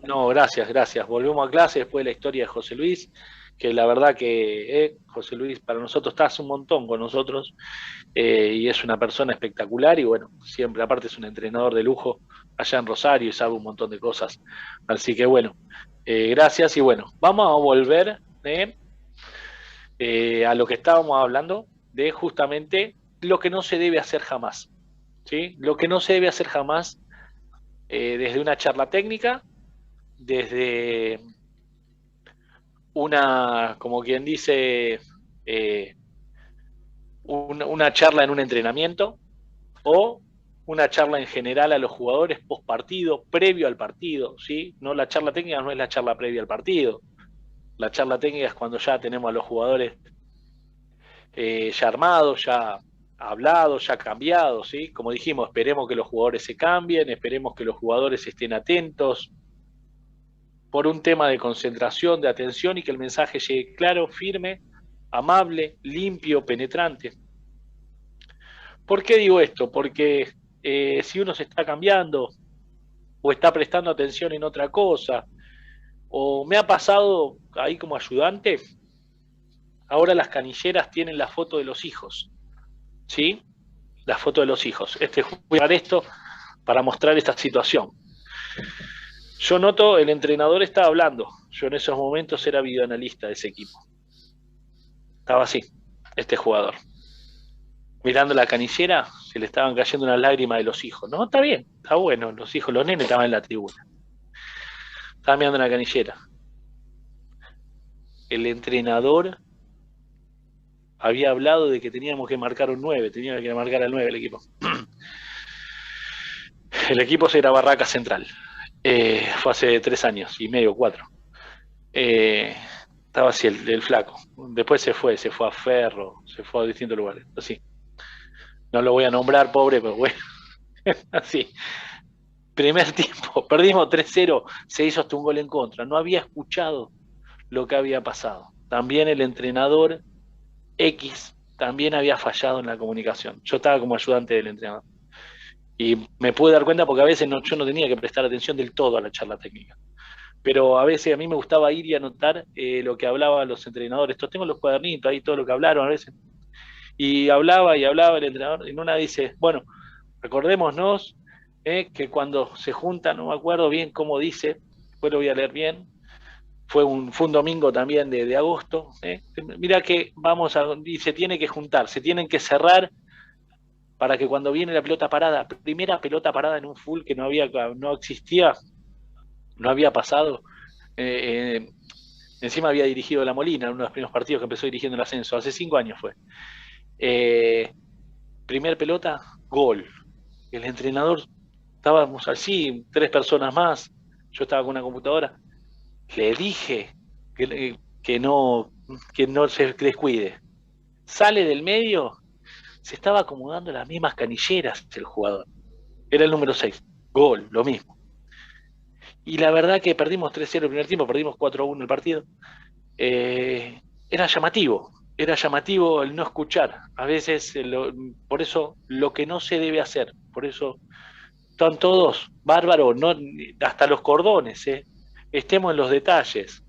No, gracias, gracias. Volvemos a clase después de la historia de José Luis, que la verdad que José Luis para nosotros está hace un montón con nosotros y es una persona espectacular y bueno, siempre aparte es un entrenador de lujo allá en Rosario y sabe un montón de cosas. Así que bueno, gracias y bueno, vamos a volver a lo que estábamos hablando de justamente lo que no se debe hacer jamás, ¿sí? Lo que no se debe hacer jamás desde una charla técnica, desde una, como quien dice, una charla en un entrenamiento o una charla en general a los jugadores post partido, previo al partido, ¿sí? No, la charla técnica no es la charla previa al partido. La charla técnica es cuando ya tenemos a los jugadores ya armados, ya hablados, ya cambiados, ¿sí? Como dijimos, esperemos que los jugadores se cambien, esperemos que los jugadores estén atentos por un tema de concentración, de atención y que el mensaje llegue claro, firme, amable, limpio, penetrante. ¿Por qué digo esto? Porque si uno se está cambiando o está prestando atención en otra cosa, o me ha pasado ahí como ayudante, ahora las canilleras tienen la foto de los hijos, ¿sí? La foto de los hijos. Voy a dar esto para mostrar esta situación. Yo noto, el entrenador estaba hablando, yo en esos momentos era videoanalista de ese equipo. Estaba así, este jugador. Mirando la canillera, se le estaban cayendo unas lágrimas de los hijos. No, está bien, está bueno, los hijos, los nenes estaban en la tribuna. Estaban mirando la canillera. El entrenador había hablado de que teníamos que marcar un 9, tenía que marcar al 9 el equipo. El equipo era Barraca Central. Fue hace 3 años y medio, 4. Estaba así el flaco. Después se fue a Ferro, se fue a distintos lugares. Así. No lo voy a nombrar, pobre, pero bueno, así. Primer tiempo, perdimos 3-0, se hizo hasta un gol en contra. No había escuchado lo que había pasado. También el entrenador X también había fallado en la comunicación. Yo estaba como ayudante del entrenador. Y me pude dar cuenta porque a veces yo no tenía que prestar atención del todo a la charla técnica. Pero a veces a mí me gustaba ir y anotar lo que hablaban los entrenadores. Estos tengo los cuadernitos, ahí todo lo que hablaron a veces. Y hablaba el entrenador. Y en una dice, bueno, recordémonos que cuando se juntan, no me acuerdo bien cómo dice, después lo voy a leer bien, fue un domingo también de agosto. Mira que y se tiene que juntar, se tienen que cerrar para que cuando viene la pelota parada, primera pelota parada en un full que no existía, no había pasado. Encima había dirigido La Molina en uno de los primeros partidos que empezó dirigiendo el ascenso, hace 5 años fue. Primer pelota, gol. El entrenador, estábamos así, 3 personas más, yo estaba con una computadora, le dije que no se descuide. Sale del medio, se estaba acomodando las mismas canilleras el jugador. Era el número 6, gol, lo mismo. Y la verdad que perdimos 3-0 el primer tiempo, perdimos 4-1 el partido. Era llamativo el no escuchar. A veces, por eso, lo que no se debe hacer, por eso están todos bárbaros, no, hasta los cordones, estemos en los detalles,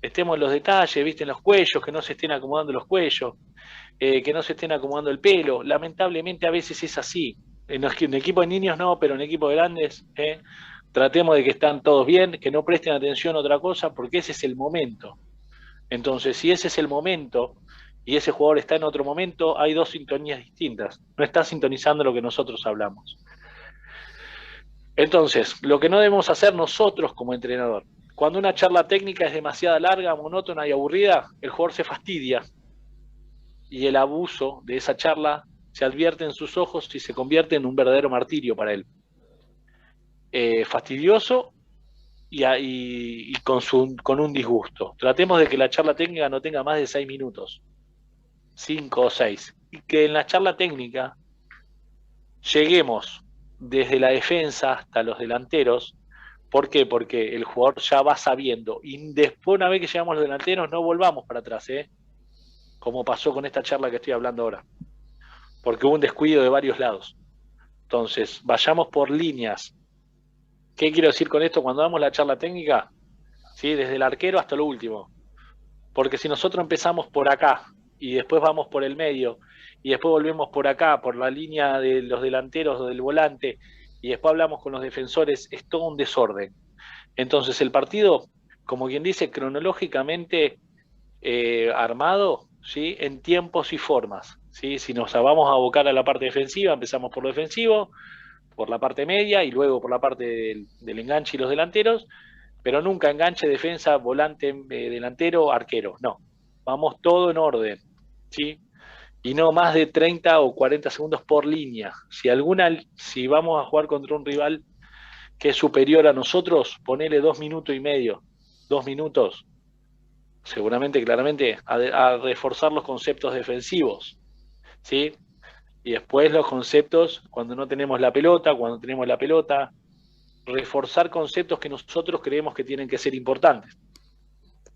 viste, en los cuellos, que no se estén acomodando los cuellos, que no se estén acomodando el pelo. Lamentablemente a veces es así. En equipo de niños no, pero en equipo de grandes, tratemos de que están todos bien, que no presten atención a otra cosa, porque ese es el momento. Entonces, si ese es el momento y ese jugador está en otro momento, hay 2 sintonías distintas. No está sintonizando lo que nosotros hablamos. Entonces, lo que no debemos hacer nosotros como entrenador, cuando una charla técnica es demasiado larga, monótona y aburrida, el jugador se fastidia y el abuso de esa charla se advierte en sus ojos y se convierte en un verdadero martirio para él. Fastidioso y con un disgusto. Tratemos de que la charla técnica no tenga más de 6 minutos, 5 o 6, y que en la charla técnica lleguemos desde la defensa hasta los delanteros. ¿Por qué? Porque el jugador ya va sabiendo, y después, una vez que llegamos a los delanteros, no volvamos para atrás, como pasó con esta charla que estoy hablando ahora, porque hubo un descuido de varios lados. Entonces, vayamos por líneas. ¿Qué quiero decir con esto? Cuando damos la charla técnica, ¿sí? Desde el arquero hasta lo último. Porque si nosotros empezamos por acá y después vamos por el medio y después volvemos por acá, por la línea de los delanteros o del volante, y después hablamos con los defensores, es todo un desorden. Entonces el partido, como quien dice, cronológicamente armado, ¿sí? En tiempos y formas, ¿sí? Si nos vamos a abocar a la parte defensiva, empezamos por lo defensivo, por la parte media y luego por la parte del enganche y los delanteros, pero nunca enganche, defensa, volante, delantero, arquero, no. Vamos todo en orden, ¿sí? Y no más de 30 o 40 segundos por línea. Si vamos a jugar contra un rival que es superior a nosotros, ponele 2 minutos y medio, 2 minutos, seguramente, claramente, a reforzar los conceptos defensivos, ¿sí? Y después los conceptos cuando no tenemos la pelota, cuando tenemos la pelota, reforzar conceptos que nosotros creemos que tienen que ser importantes.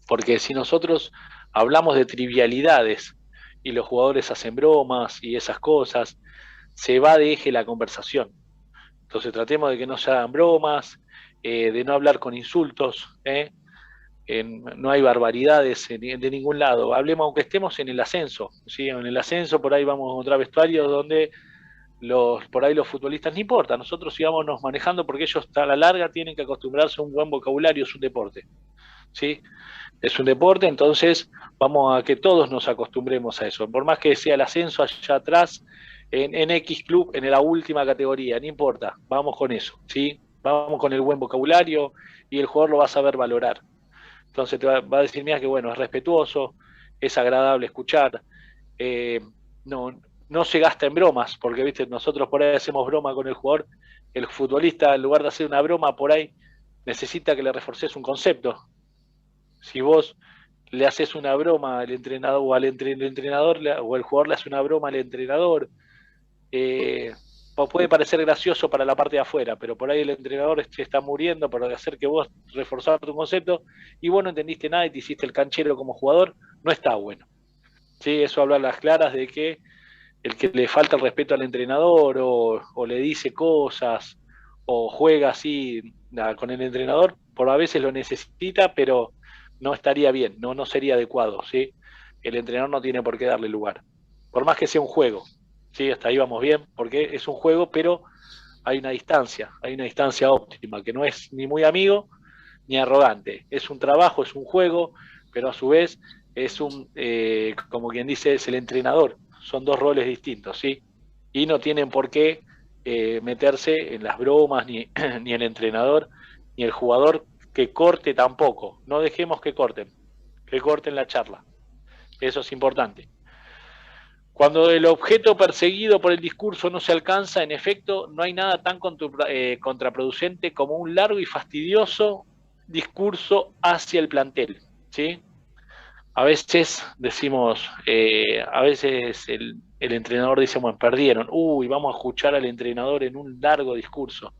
Porque si nosotros hablamos de trivialidades y los jugadores hacen bromas y esas cosas, se va de eje la conversación. Entonces tratemos de que no se hagan bromas, de no hablar con insultos, no hay barbaridades de ningún lado. Hablemos aunque estemos en el ascenso, ¿sí? En el ascenso por ahí vamos a encontrar vestuarios donde por ahí los futbolistas no importa, nosotros sigamos manejando porque ellos a la larga tienen que acostumbrarse a un buen vocabulario, es un deporte, ¿sí? Es un deporte, entonces vamos a que todos nos acostumbremos a eso, por más que sea el ascenso allá atrás, en X club, en la última categoría, no importa, vamos con eso, ¿sí? Vamos con el buen vocabulario y el jugador lo va a saber valorar. Entonces te va a decir, mira que bueno, es respetuoso, es agradable escuchar, no se gasta en bromas, porque viste, nosotros por ahí hacemos broma con el jugador, el futbolista en lugar de hacer una broma por ahí necesita que le reforces un concepto. Si vos le haces una broma al entrenador o el entrenador o el jugador le hace una broma al entrenador, puede parecer gracioso para la parte de afuera, pero por ahí el entrenador se está muriendo para hacer que vos reforzar tu concepto y vos no entendiste nada y te hiciste el canchero como jugador, no está bueno. ¿Sí? Eso habla a las claras de que el que le falta el respeto al entrenador o le dice cosas o juega así con el entrenador, por a veces lo necesita, pero no estaría bien, no sería adecuado, ¿sí? El entrenador no tiene por qué darle lugar, por más que sea un juego, ¿sí? Hasta ahí vamos bien, porque es un juego, pero hay una distancia óptima, que no es ni muy amigo ni arrogante, es un trabajo, es un juego, pero a su vez es como quien dice, es el entrenador, son dos roles distintos, ¿sí? Y no tienen por qué meterse en las bromas, ni el entrenador, ni el jugador que corte tampoco. No dejemos que corten la charla. Eso es importante. Cuando el objeto perseguido por el discurso no se alcanza, en efecto, no hay nada tan contraproducente como un largo y fastidioso discurso hacia el plantel, ¿sí? A veces decimos, a veces el entrenador dice, bueno, perdieron, vamos a escuchar al entrenador en un largo discurso.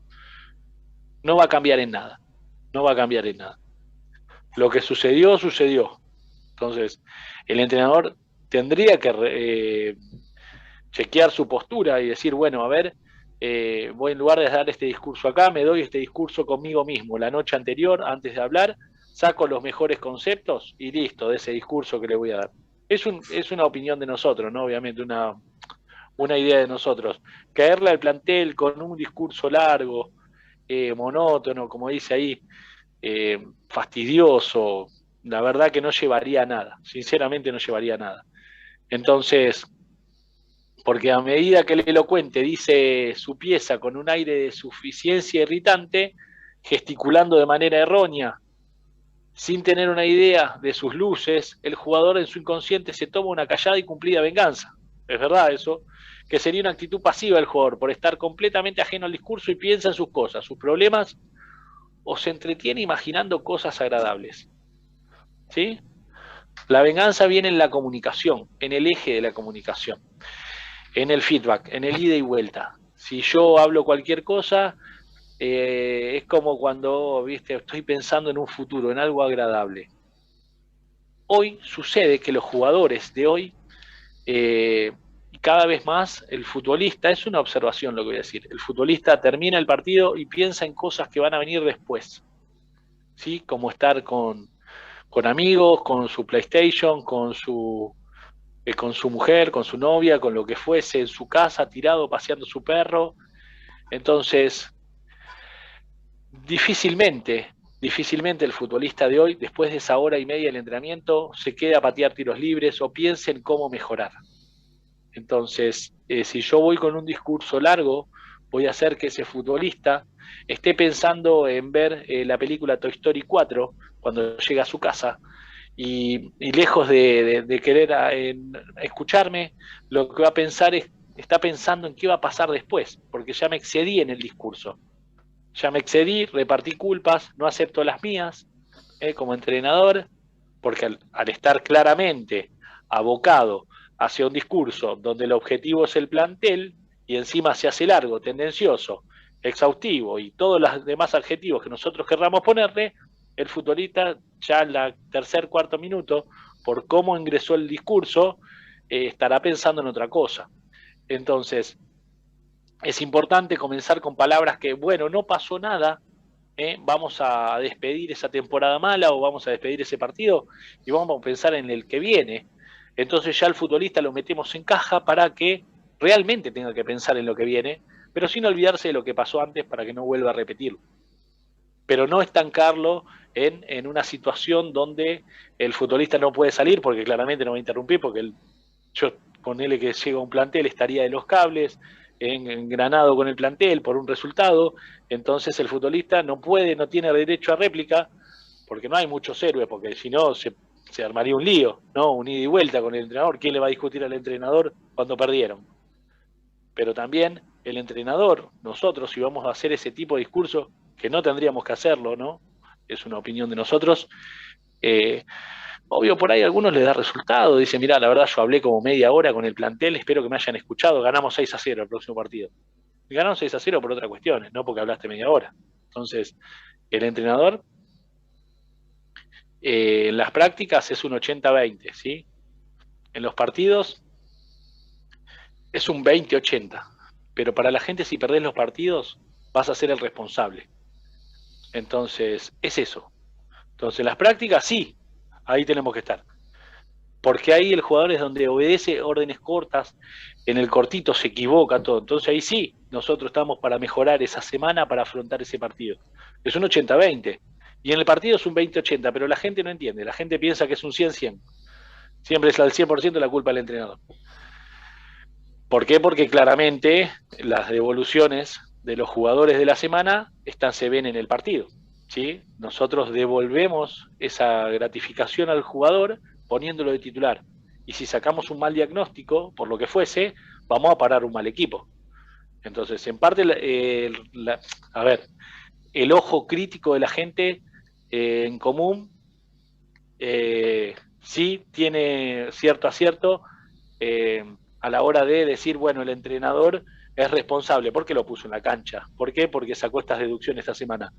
No va a cambiar en nada, no va a cambiar en nada. Lo que sucedió, sucedió. Entonces, el entrenador tendría que chequear su postura y decir, bueno, a ver, voy en lugar de dar este discurso acá, me doy este discurso conmigo mismo. La noche anterior, antes de hablar, saco los mejores conceptos y listo, de ese discurso que le voy a dar. Es una opinión de nosotros, ¿no? Obviamente, una idea de nosotros. Caerle al plantel con un discurso largo, monótono, como dice ahí, fastidioso, la verdad que no llevaría a nada, sinceramente no llevaría a nada. Entonces, porque a medida que el elocuente dice su pieza con un aire de suficiencia irritante, gesticulando de manera errónea, sin tener una idea de sus luces, el jugador en su inconsciente se toma una callada y cumplida venganza. Es verdad eso, que sería una actitud pasiva del jugador por estar completamente ajeno al discurso y piensa en sus cosas, sus problemas, o se entretiene imaginando cosas agradables. ¿Sí? La venganza viene en la comunicación, en el eje de la comunicación, en el feedback, en el ida y vuelta. Si yo hablo cualquier cosa, es como cuando, viste, estoy pensando en un futuro, en algo agradable. Hoy sucede que los jugadores de hoy, cada vez más, el futbolista, es una observación lo que voy a decir, el futbolista termina el partido y piensa en cosas que van a venir después, ¿sí? Como estar con amigos, con su PlayStation, con su mujer, con su novia, con lo que fuese, en su casa, tirado, paseando su perro. Entonces, difícilmente el futbolista de hoy, después de esa hora y media del entrenamiento, se queda a patear tiros libres o piense en cómo mejorar. Entonces, si yo voy con un discurso largo, voy a hacer que ese futbolista esté pensando en ver la película Toy Story 4 cuando llega a su casa y lejos de querer escucharme, lo que va a pensar está pensando en qué va a pasar después, porque ya me excedí en el discurso. Ya me excedí, repartí culpas, no acepto las mías como entrenador, porque al estar claramente abocado hacia un discurso donde el objetivo es el plantel y encima se hace largo, tendencioso, exhaustivo y todos los demás adjetivos que nosotros querramos ponerle, el futbolista ya en la cuarto minuto, por cómo ingresó el discurso, estará pensando en otra cosa. Entonces, es importante comenzar con palabras que, bueno, no pasó nada, vamos a despedir esa temporada mala o vamos a despedir ese partido y vamos a pensar en el que viene. Entonces ya el futbolista lo metemos en caja para que realmente tenga que pensar en lo que viene, pero sin olvidarse de lo que pasó antes para que no vuelva a repetirlo. Pero no estancarlo en una situación donde el futbolista no puede salir, porque claramente no va a interrumpir, porque yo ponele que llega a un plantel, estaría de los cables, engranado con el plantel por un resultado, entonces el futbolista no tiene derecho a réplica, porque no hay muchos héroes, porque si no se armaría un lío, ¿no? Un ida y vuelta con el entrenador. ¿Quién le va a discutir al entrenador cuando perdieron? Pero también el entrenador, nosotros, si vamos a hacer ese tipo de discurso, que no tendríamos que hacerlo, ¿no? Es una opinión de nosotros. Obvio, por ahí a algunos les da resultado. Dicen, mirá, la verdad yo hablé como media hora con el plantel, espero que me hayan escuchado, ganamos 6-0 el próximo partido. Ganaron 6-0 por otras cuestiones, no porque hablaste media hora. Entonces, el entrenador en las prácticas es un 80-20, ¿sí? En los partidos es un 20-80. Pero para la gente, si perdés los partidos, vas a ser el responsable. Entonces, es eso. Entonces, las prácticas, sí, ahí tenemos que estar. Porque ahí el jugador es donde obedece órdenes cortas, en el cortito se equivoca todo. Entonces, ahí sí, nosotros estamos para mejorar esa semana para afrontar ese partido. Es un 80-20. Y en el partido es un 20-80, pero la gente no entiende. La gente piensa que es un 100-100. Siempre es al 100% la culpa del entrenador. ¿Por qué? Porque claramente las devoluciones de los jugadores de la semana se ven en el partido, ¿sí? Nosotros devolvemos esa gratificación al jugador poniéndolo de titular. Y si sacamos un mal diagnóstico, por lo que fuese, vamos a parar un mal equipo. Entonces, en parte, a ver, el ojo crítico de la gente en común sí tiene cierto acierto a la hora de decir, bueno, el entrenador es responsable. ¿Por qué lo puso en la cancha? ¿Por qué? Porque sacó estas deducciones esta semana.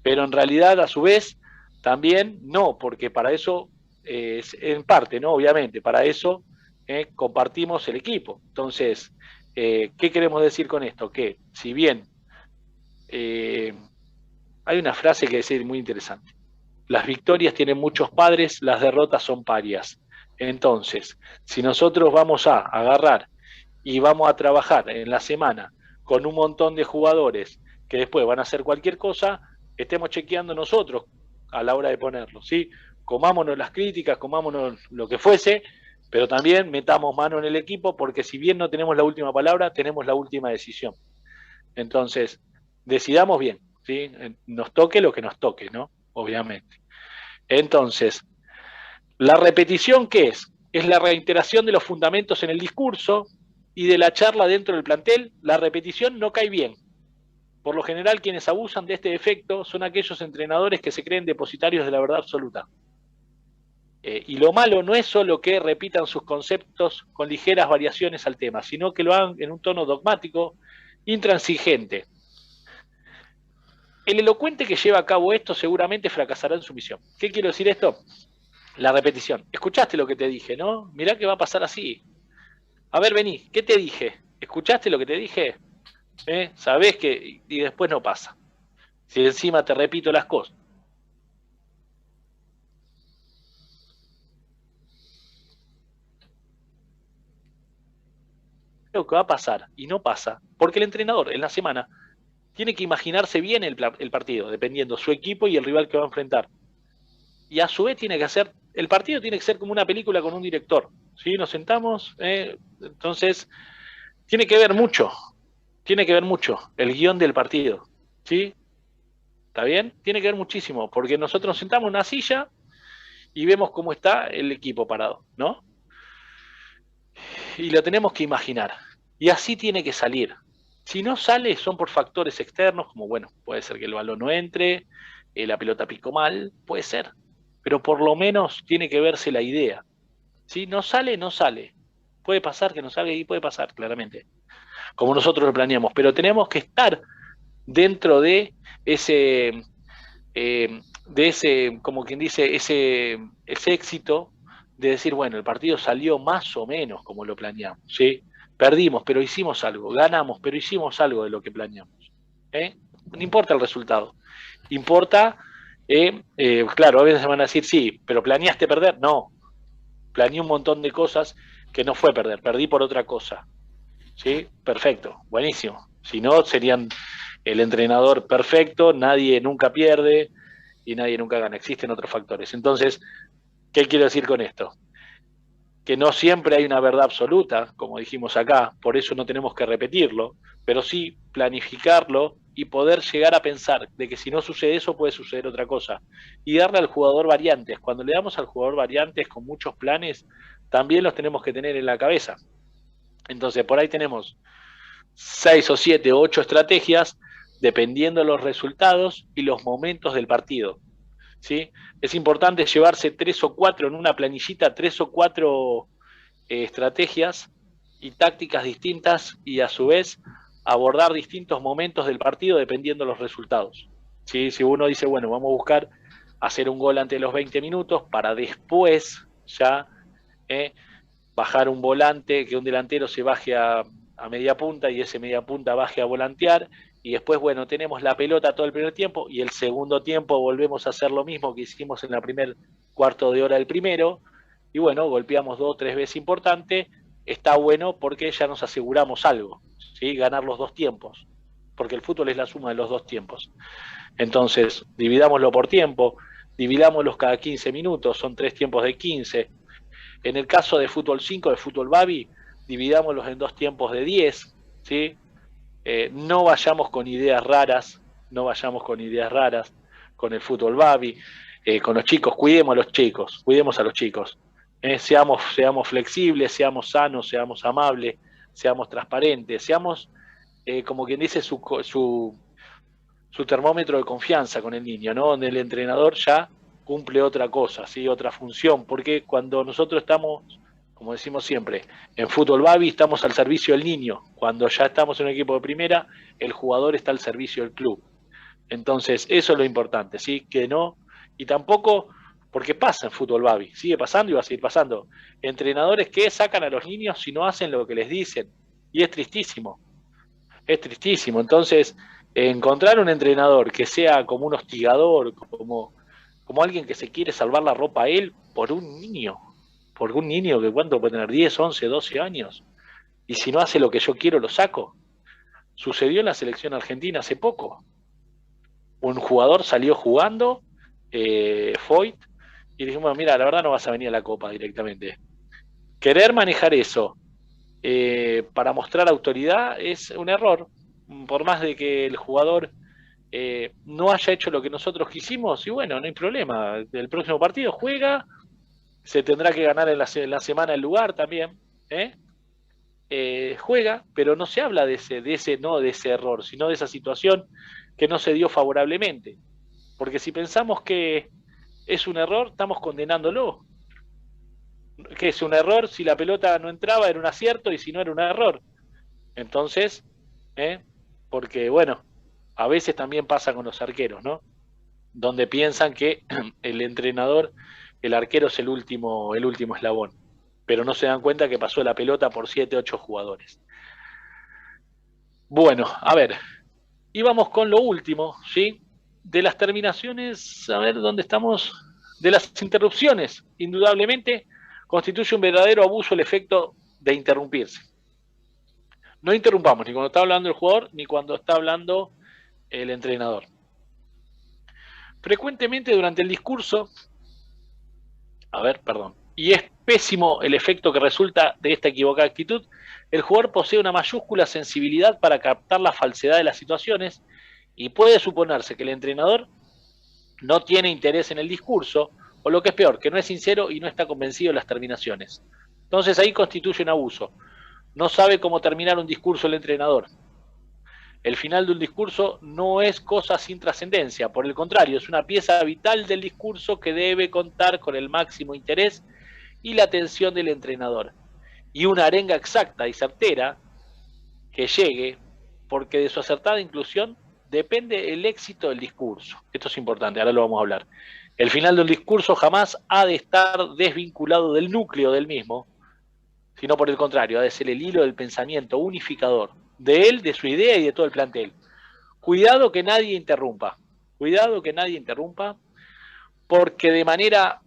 Pero en realidad, a su vez, también no, porque para eso, en parte, ¿no? Obviamente, para eso compartimos el equipo. Entonces, ¿qué queremos decir con esto? Que si bien hay una frase que es muy interesante. Las victorias tienen muchos padres, las derrotas son parias. Entonces, si nosotros vamos a agarrar y vamos a trabajar en la semana con un montón de jugadores que después van a hacer cualquier cosa, estemos chequeando nosotros a la hora de ponerlo, ¿sí? Comámonos las críticas, comámonos lo que fuese, pero también metamos mano en el equipo, porque si bien no tenemos la última palabra, tenemos la última decisión. Entonces, decidamos bien, ¿sí? Nos toque lo que nos toque, ¿no? Obviamente. Entonces, ¿la repetición qué es? Es la reiteración de los fundamentos en el discurso y de la charla dentro del plantel. La repetición no cae bien. Por lo general, quienes abusan de este efecto son aquellos entrenadores que se creen depositarios de la verdad absoluta. Y lo malo no es solo que repitan sus conceptos con ligeras variaciones al tema, sino que lo hagan en un tono dogmático, intransigente. El elocuente que lleva a cabo esto seguramente fracasará en su misión. ¿Qué quiero decir esto? La repetición. Escuchaste lo que te dije, ¿no? Mirá que va a pasar así. A ver, vení, ¿qué te dije? ¿Escuchaste lo que te dije? ¿Sabés que? Y después no pasa. Si encima te repito las cosas. Lo que va a pasar, y no pasa, porque el entrenador en la semana tiene que imaginarse bien el partido, dependiendo su equipo y el rival que va a enfrentar. Y a su vez tiene que hacer, el partido tiene que ser como una película con un director, ¿sí? Nos sentamos, entonces tiene que ver mucho el guión del partido, ¿sí? ¿Está bien? Tiene que ver muchísimo, porque nosotros nos sentamos en una silla y vemos cómo está el equipo parado, ¿no? Y lo tenemos que imaginar. Y así tiene que salir. Si no sale, son por factores externos, como, bueno, puede ser que el balón no entre, la pelota picó mal, puede ser. Pero por lo menos tiene que verse la idea. Si no sale, no sale. Puede pasar que no salga y puede pasar, claramente. Como nosotros lo planeamos. Pero tenemos que estar dentro de ese, como quien dice, ese éxito de decir, bueno, el partido salió más o menos como lo planeamos, ¿sí? Perdimos, pero hicimos algo. Ganamos, pero hicimos algo de lo que planeamos. No importa el resultado. Importa, claro, a veces se van a decir, sí, pero ¿planeaste perder? No. Planeé un montón de cosas que no fue perder. Perdí por otra cosa. ¿Sí? Perfecto. Buenísimo. Si no, serían el entrenador perfecto, nadie nunca pierde y nadie nunca gana. Existen otros factores. Entonces, ¿qué quiero decir con esto? Que no siempre hay una verdad absoluta, como dijimos acá, por eso no tenemos que repetirlo, pero sí planificarlo y poder llegar a pensar de que si no sucede eso puede suceder otra cosa. Y darle al jugador variantes. Cuando le damos al jugador variantes con muchos planes, también los tenemos que tener en la cabeza. Entonces, por ahí tenemos 6 o 7 o 8 estrategias, dependiendo de los resultados y los momentos del partido. ¿Sí? Es importante llevarse 3 o 4 en una planillita, 3 o 4 estrategias y tácticas distintas y a su vez abordar distintos momentos del partido dependiendo de los resultados. ¿Sí? Si uno dice, bueno, vamos a buscar hacer un gol ante los 20 minutos para después ya bajar un volante, que un delantero se baje a media punta y ese media punta baje a volantear, y después, bueno, tenemos la pelota todo el primer tiempo y el segundo tiempo volvemos a hacer lo mismo que hicimos en la primer cuarto de hora del primero, y bueno, golpeamos 2 o 3 veces importante. Está bueno porque ya nos aseguramos algo, ¿sí? Ganar los 2 tiempos, porque el fútbol es la suma de los 2 tiempos. Entonces, dividámoslo por tiempo, dividámoslos cada 15 minutos, son 3 tiempos de 15. En el caso de fútbol 5, de fútbol Babi, dividámoslos en 2 tiempos de 10, ¿sí? No vayamos con ideas raras, no vayamos con ideas raras con el fútbol Babi, con los chicos, cuidemos a los chicos. Seamos flexibles, seamos sanos, seamos amables, seamos transparentes, seamos, como quien dice, su termómetro de confianza con el niño, ¿no? Donde el entrenador ya cumple otra cosa, ¿sí? Otra función, porque cuando nosotros estamos, como decimos siempre, en fútbol Babi estamos al servicio del niño, cuando ya estamos en un equipo de primera, el jugador está al servicio del club. Entonces, eso es lo importante, ¿sí? Que no, y tampoco, porque pasa en fútbol Babi, sigue pasando y va a seguir pasando. Entrenadores que sacan a los niños si no hacen lo que les dicen, y es tristísimo, es tristísimo. Entonces, encontrar un entrenador que sea como un hostigador, como alguien que se quiere salvar la ropa a él por un niño que cuánto puede tener, 10, 11, 12 años, y si no hace lo que yo quiero lo saco. Sucedió en la selección argentina hace poco. Un jugador salió jugando, Foyt, y dijimos, bueno, mira, la verdad no vas a venir a la Copa directamente. Querer manejar eso para mostrar autoridad es un error, por más de que el jugador no haya hecho lo que nosotros quisimos, y bueno, no hay problema, el próximo partido juega, se tendrá que ganar en la semana el lugar también, juega, pero no se habla de ese error, sino de esa situación que no se dio favorablemente, porque si pensamos que es un error, estamos condenándolo. Que es un error, si la pelota no entraba era un acierto y si no era un error. Entonces, porque bueno, a veces también pasa con los arqueros, ¿no? Donde piensan que el entrenador, el arquero es el último eslabón, pero no se dan cuenta que pasó la pelota por 7, 8 jugadores. Bueno, a ver, y vamos con lo último, ¿sí? De las terminaciones, a ver dónde estamos, de las interrupciones, indudablemente constituye un verdadero abuso el efecto de interrumpirse. No interrumpamos ni cuando está hablando el jugador ni cuando está hablando el entrenador. Frecuentemente durante el discurso, y es pésimo el efecto que resulta de esta equivocada actitud, el jugador posee una mayúscula sensibilidad para captar la falsedad de las situaciones y puede suponerse que el entrenador no tiene interés en el discurso, o lo que es peor, que no es sincero y no está convencido de las terminaciones. Entonces ahí constituye un abuso. No sabe cómo terminar un discurso el entrenador. El final de un discurso no es cosa sin trascendencia, por el contrario, es una pieza vital del discurso que debe contar con el máximo interés y la atención del entrenador. Y una arenga exacta y certera que llegue, porque de su acertada inclusión depende el éxito del discurso. Esto es importante, ahora lo vamos a hablar. El final del discurso jamás ha de estar desvinculado del núcleo del mismo, sino por el contrario, ha de ser el hilo del pensamiento unificador, de él, de su idea y de todo el plantel. Cuidado que nadie interrumpa, porque de manera,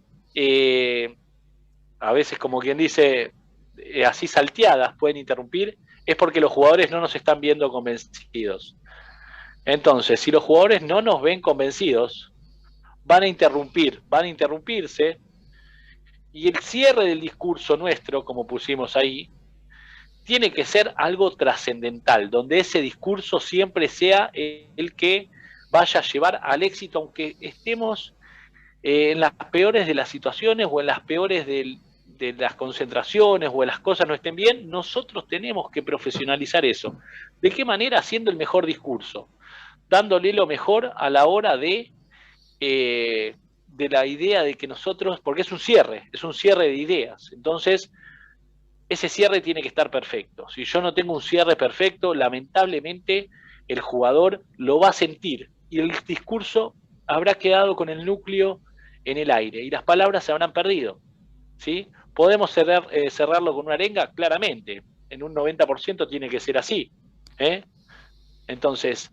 a veces como quien dice, así salteadas pueden interrumpir, es porque los jugadores no nos están viendo convencidos. Entonces, si los jugadores no nos ven convencidos, van a interrumpirse, y el cierre del discurso nuestro, como pusimos ahí, tiene que ser algo trascendental, donde ese discurso siempre sea el que vaya a llevar al éxito, aunque estemos en las peores de las situaciones o en las peores de las concentraciones o en las cosas no estén bien, nosotros tenemos que profesionalizar eso. ¿De qué manera? Haciendo el mejor discurso, dándole lo mejor a la hora de la idea de que nosotros, porque es un cierre de ideas, entonces ese cierre tiene que estar perfecto. Si yo no tengo un cierre perfecto, lamentablemente el jugador lo va a sentir y el discurso habrá quedado con el núcleo en el aire y las palabras se habrán perdido, ¿sí? ¿Podemos cerrarlo con una arenga? Claramente, en un 90% tiene que ser así, ¿eh? Entonces,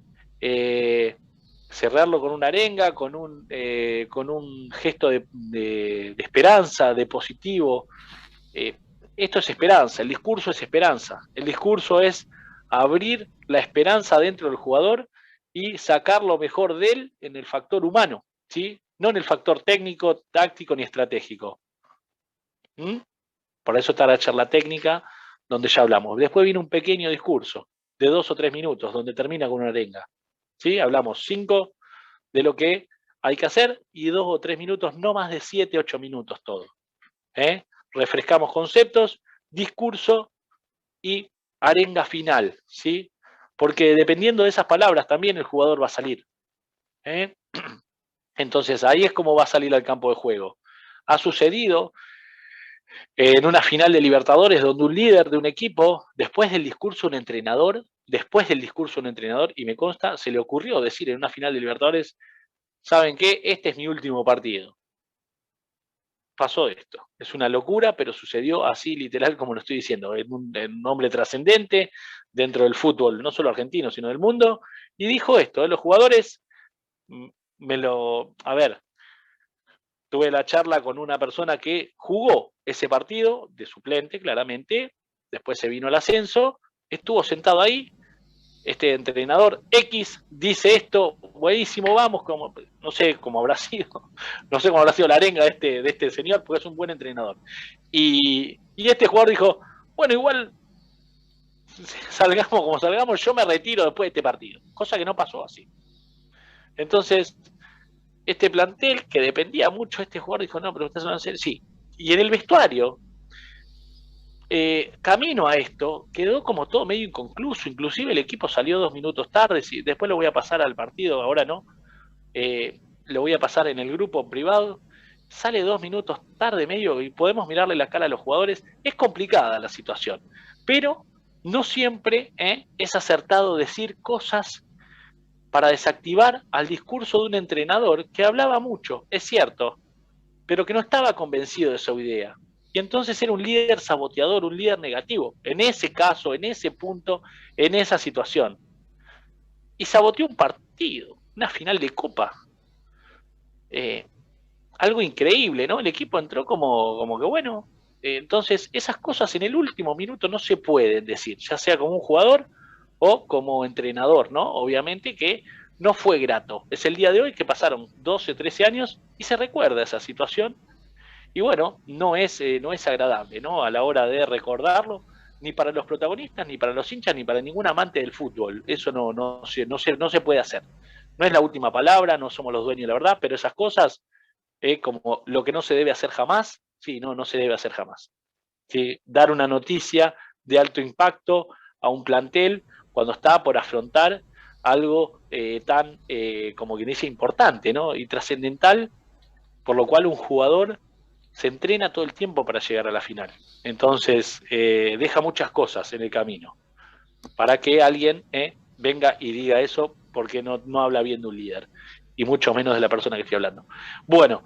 cerrarlo con una arenga, con un gesto de esperanza, de positivo. Esto es esperanza, el discurso es esperanza. El discurso es abrir la esperanza dentro del jugador y sacar lo mejor de él en el factor humano, ¿sí? No en el factor técnico, táctico ni estratégico. ¿Mm? Por eso está la charla técnica, donde ya hablamos. Después viene un pequeño discurso de 2 o 3 minutos, donde termina con una arenga. ¿Sí? Hablamos 5 de lo que hay que hacer y 2 o 3 minutos, no más de 7, 8 minutos todo. Refrescamos conceptos, discurso y arenga final, ¿sí? Porque dependiendo de esas palabras también el jugador va a salir. Entonces ahí es como va a salir al campo de juego. Ha sucedido en una final de Libertadores donde un líder de un equipo, después del discurso de un entrenador, y me consta, se le ocurrió decir en una final de Libertadores, ¿saben qué? Este es mi último partido. Pasó esto. Es una locura, pero sucedió así literal como lo estoy diciendo, en un hombre trascendente dentro del fútbol, no solo argentino, sino del mundo, y dijo esto, los jugadores, a ver, tuve la charla con una persona que jugó ese partido, de suplente claramente, después se vino el ascenso, estuvo sentado ahí, este entrenador X dice esto, buenísimo, vamos, como, no sé cómo habrá sido la arenga de este señor, porque es un buen entrenador. Y este jugador dijo, bueno, igual salgamos como salgamos, yo me retiro después de este partido, cosa que no pasó así. Entonces, este plantel que dependía mucho de este jugador dijo, no, pero ustedes van a hacer, sí. Y en el vestuario, camino a esto, quedó como todo medio inconcluso, inclusive el equipo salió 2 minutos tarde, y después lo voy a pasar al partido, ahora no, lo voy a pasar en el grupo privado, sale 2 minutos tarde medio y podemos mirarle la cara a los jugadores, es complicada la situación, pero no siempre es acertado decir cosas para desactivar al discurso de un entrenador que hablaba mucho, es cierto, pero que no estaba convencido de su idea. Y entonces era un líder saboteador, un líder negativo, en ese caso, en ese punto, en esa situación. Y saboteó un partido, una final de Copa. Algo increíble, ¿no? El equipo entró como que bueno. Entonces, esas cosas en el último minuto no se pueden decir, ya sea como un jugador o como entrenador, ¿no? Obviamente que no fue grato. Es el día de hoy que pasaron 12, 13 años y se recuerda esa situación. Y bueno, no es agradable, ¿no? A la hora de recordarlo, ni para los protagonistas, ni para los hinchas, ni para ningún amante del fútbol. Eso no se puede hacer. No es la última palabra, no somos los dueños de la verdad, pero esas cosas, como lo que no se debe hacer jamás, sí, no se debe hacer jamás. ¿Sí? Dar una noticia de alto impacto a un plantel cuando está por afrontar algo tan, como quien dice, importante, ¿no? Y trascendental, por lo cual un jugador se entrena todo el tiempo para llegar a la final. Entonces, deja muchas cosas en el camino para que alguien venga y diga eso, porque no habla bien de un líder, y mucho menos de la persona que estoy hablando. Bueno,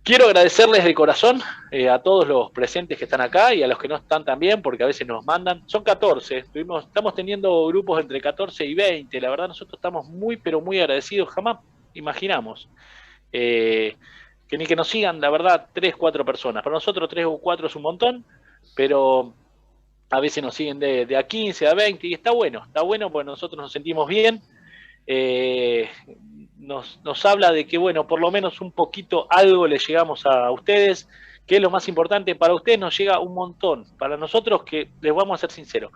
quiero agradecerles de corazón a todos los presentes que están acá y a los que no están también, porque a veces nos mandan. Son 14, estamos teniendo grupos entre 14 y 20. La verdad, nosotros estamos muy, pero muy agradecidos. Jamás imaginamos que ni que nos sigan, la verdad, 3, 4 personas. Para nosotros 3 o 4 es un montón, pero a veces nos siguen de a 15, a 20, y está bueno porque nosotros nos sentimos bien. Nos habla de que, bueno, por lo menos un poquito algo le llegamos a ustedes, que es lo más importante. Para ustedes nos llega un montón. Para nosotros, que les vamos a ser sinceros,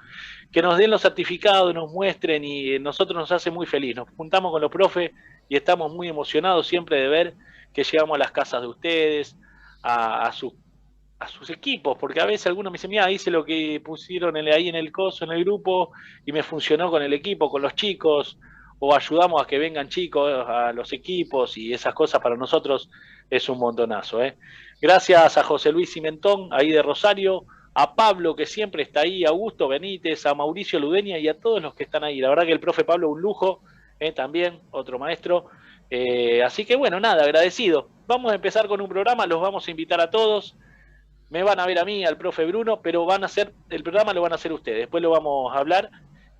que nos den los certificados, nos muestren, y nosotros nos hace muy feliz. Nos juntamos con los profes y estamos muy emocionados siempre de ver que llegamos a las casas de ustedes, a sus equipos, porque a veces algunos me dicen, mira, hice lo que pusieron ahí en el coso, en el grupo, y me funcionó con el equipo, con los chicos, o ayudamos a que vengan chicos a los equipos, y esas cosas para nosotros es un montonazo. Gracias a José Luis Cimentón, ahí de Rosario, a Pablo, que siempre está ahí, a Augusto Benítez, a Mauricio Ludeña y a todos los que están ahí. La verdad que el profe Pablo un lujo, también, otro maestro. Así que bueno, nada, agradecido. Vamos a empezar con un programa, los vamos a invitar a todos. Me van a ver a mí, al profe Bruno, pero el programa lo van a hacer ustedes. Después lo vamos a hablar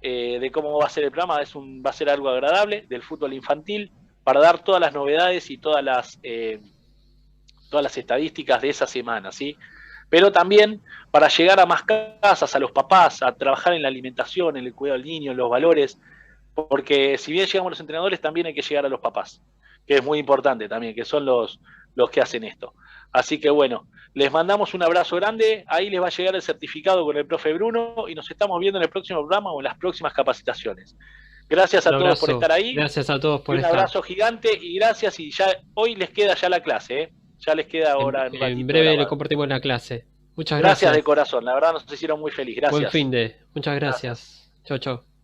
de cómo va a ser el programa. Va a ser algo agradable, del fútbol infantil, para dar todas las novedades y todas las estadísticas de esa semana, ¿sí? Pero también para llegar a más casas, a los papás, a trabajar en la alimentación, en el cuidado del niño, en los valores, porque si bien llegamos los entrenadores, también hay que llegar a los papás, que es muy importante también, que son los que hacen esto. Así que bueno, les mandamos un abrazo grande, ahí les va a llegar el certificado con el profe Bruno y nos estamos viendo en el próximo programa o en las próximas capacitaciones. Gracias a todos por estar ahí. Gracias a todos por estar. Un abrazo gigante y gracias, y ya hoy les queda ya la clase, ¿eh? Ya les queda ahora en breve le compartimos la clase. Muchas gracias de corazón, la verdad nos hicieron muy feliz. Gracias. Buen fin de. Muchas gracias. Chau, chau.